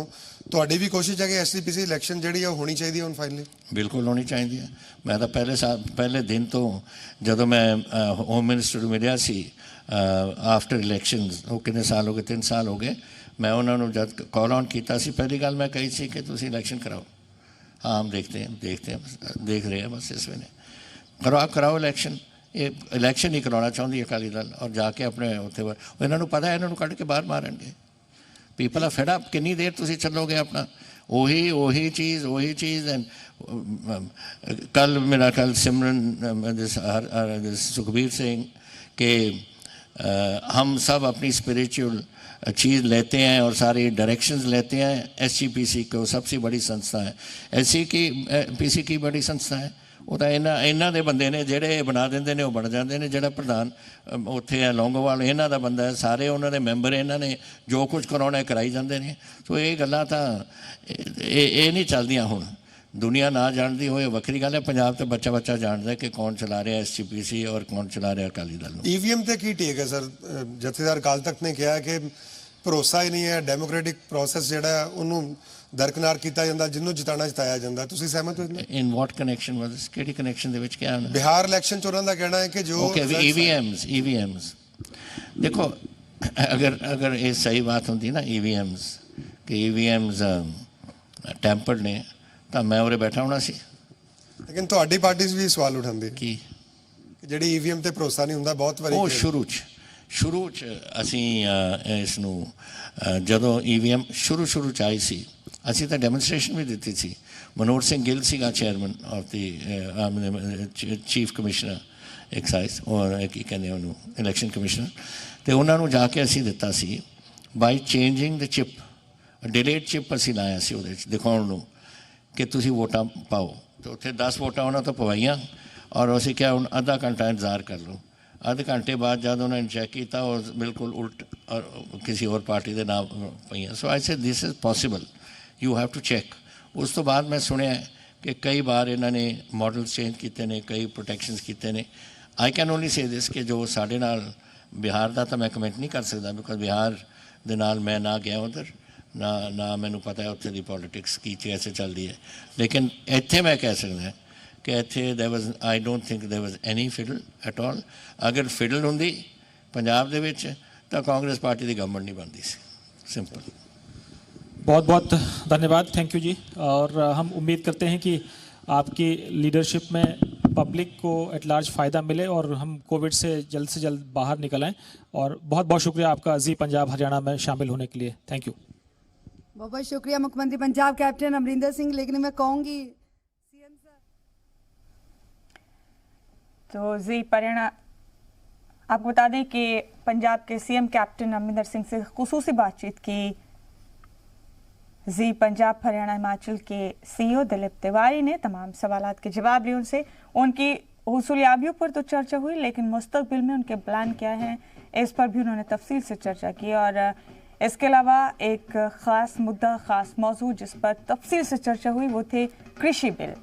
ਤੁਹਾਡੀ भी कोशिश है कि SGPC इलैक्शन जी होनी चाहिए ਹੁਣ फाइनली? बिल्कुल होनी चाहिए। मैं तो पहले दिन तो जो मैं होम मिनिस्टर मिलिया सी आफ्टर इलैक्शंस, वो कितने साल हो गए, 3 साल हो गए, मैं उन्होंने जब कॉल ऑन किया सी, पहली गल मैं कही सी कि तुम इलैक्शन कराओ। हाँ हम देखते हैं देख रहे हैं बस इस वे कराओ इलैक्शन। ये इलैक्शन ही कराना चाहती है अकाली दल और जाके अपने उत्थे इन्होंने पता है इन्होंने कढ़ के बाहर मारेंगे। People are fed up. कितनी देर तुम चलोगे अपना वही चीज़ एंड कल मेरा कल सिमरन सुखबीर सिंह के हम सब अपनी स्पिरिचुअल चीज़ लेते हैं और सारी डायरेक्शंस लेते हैं। SGPC को सबसे बड़ी संस्था है, SGPC की बड़ी संस्था है। वो तो इन्हों के बंदे ने जोड़े बना देंगे ने, बन जाते हैं। जोड़ा प्रधान उत्थे है लौंगोवाल, इन्हों का बंदा है, सारे उन्होंने मैंबर इन्होंने जो कुछ कराना कराई जाते हैं। तो ये गल्लां तो ये नहीं चलदियां हुण। दुनिया ना जानती हो वक्री गल है, पंजाब तो बच्चा जानता है कि कौन चला रहा है SGPC और कौन चला रहा है अकाली दल। EVM ते की टेक है सर? जथेदार अकाल तख्त ने कहा कि भरोसा ही नहीं है, डेमोक्रेटिक प्रोसेस जिहड़ा उन्होंने दरकिनार किया जाता, जिन्हों जिताना जिताया जाता। तुसीं सहमत हो? In what connection was this? किहड़ी कनेक्शन दे विच क्या है? बिहार इलैक्शन च उन्हों दा कहना है कि जो EVMs देखो, अगर ये सही बात होती ना EVMs कि EVMs टैंपर्ड ने, तो मैं उरे बैठा होना सी। लेकिन तुहाडी पार्टी भी सवाल उठांदी कि ਜਿਹੜੀ EVM ਤੇ ਭਰੋਸਾ ਨਹੀਂ ਹੁੰਦਾ ਬਹੁਤ ਵਾਰੀ। ਉਹ ਸ਼ੁਰੂ ਚ ਅਸੀਂ ਇਸ ਨੂੰ ਜਦੋਂ EVM ਸ਼ੁਰੂ ਚ ਆਈ ਸੀ ਅਸੀਂ ਤਾਂ ਡੈਮੋਨਸਟ੍ਰੇਸ਼ਨ ਵੀ ਦਿੱਤੀ ਸੀ। ਮਨੋਹਰ ਸਿੰਘ ਗਿੱਲ ਸੀਗਾ chairman of the chief commissioner excise ਔਰ ਕੀ ਕਹਿੰਦੇ ਉਹਨੂੰ ਇਲੈਕਸ਼ਨ ਕਮਿਸ਼ਨਰ, ਤੇ ਉਹਨਾਂ ਨੂੰ ਜਾ ਕੇ ਅਸੀਂ ਦਿੱਤਾ ਸੀ ਬਾਈ ਚੇਂਜਿੰਗ ਦ ਚਿਪ, ਡਿਲੇਡ ਚਿਪ ਅਸੀਂ ਲਾਇਆ ਸੀ ਉਹਦੇ 'ਚ ਦਿਖਾਉਣ ਨੂੰ ਕਿ ਤੁਸੀਂ ਵੋਟਾਂ ਪਾਓ। ਤੇ ਉੱਥੇ 10 ਵੋਟਾਂ ਉਹਨਾਂ ਤੋਂ ਪਵਾਈਆਂ और उसे क्या उन आधा घंटा इंतज़ार कर लो। आधे घंटे बाद जब उन्होंने चेक किया और बिल्कुल उल्ट और किसी और पार्टी के नाम पाइया। So I say this is possible, you have to check. उस तो बाद मैं सुनिया कि कई बार इन्होंने मॉडल चेंज किए ने, कई प्रोटैक्शनस किए ने। I can only say this कि जो साढ़े नाल बिहार का तो मैं कमेंट नहीं कर सकता बिकॉज बिहार दे नाल मैं ना गया उधर। ना मैनू पता है उत्थे दी पॉलिटिक्स की कैसे चलती है, लेकिन इत्थे मैं कह सकदा कि इत्थे there was I don't think there was any fiddle at all. अगर फिडल हुंदी पंजाब दे विच तां कांग्रेस पार्टी दी गवर्नमेंट नहीं बनती सी, सिंपल। बहुत बहुत धन्यवाद, थैंक यू जी। और हम उम्मीद करते हैं कि आपकी लीडरशिप में पब्लिक को एट लार्ज फ़ायदा मिले और हम कोविड से जल्द बाहर निकल आएँ। और बहुत बहुत शुक्रिया आपका जी पंजाब हरियाणा में शामिल होने के लिए, थैंक यू। बहुत बहुत शुक्रिया मुख्यमंत्री पंजाब कैप्टन अमरिंदर सिंह। लेकिन मैं कहूँगी सीएम सर, तो जी परिणा आपको बता दें कि पंजाब के सीएम कैप्टन अमरिंदर सिंह से खुसूसी बातचीत की जी पंजाब हरियाणा हिमाचल के सीईओ दिलीप तिवारी ने तमाम सवालात के जवाब लिए उनसे। उनकी हुसूलियाबियों पर तो चर्चा हुई, लेकिन मुस्तकबिल में उनके प्लान क्या हैं इस पर भी उन्होंने तफसील से चर्चा की। और इसके अलावा एक ख़ास मुद्दा, ख़ास मौजू जिस पर तफसील से चर्चा हुई वो थे कृषि बिल।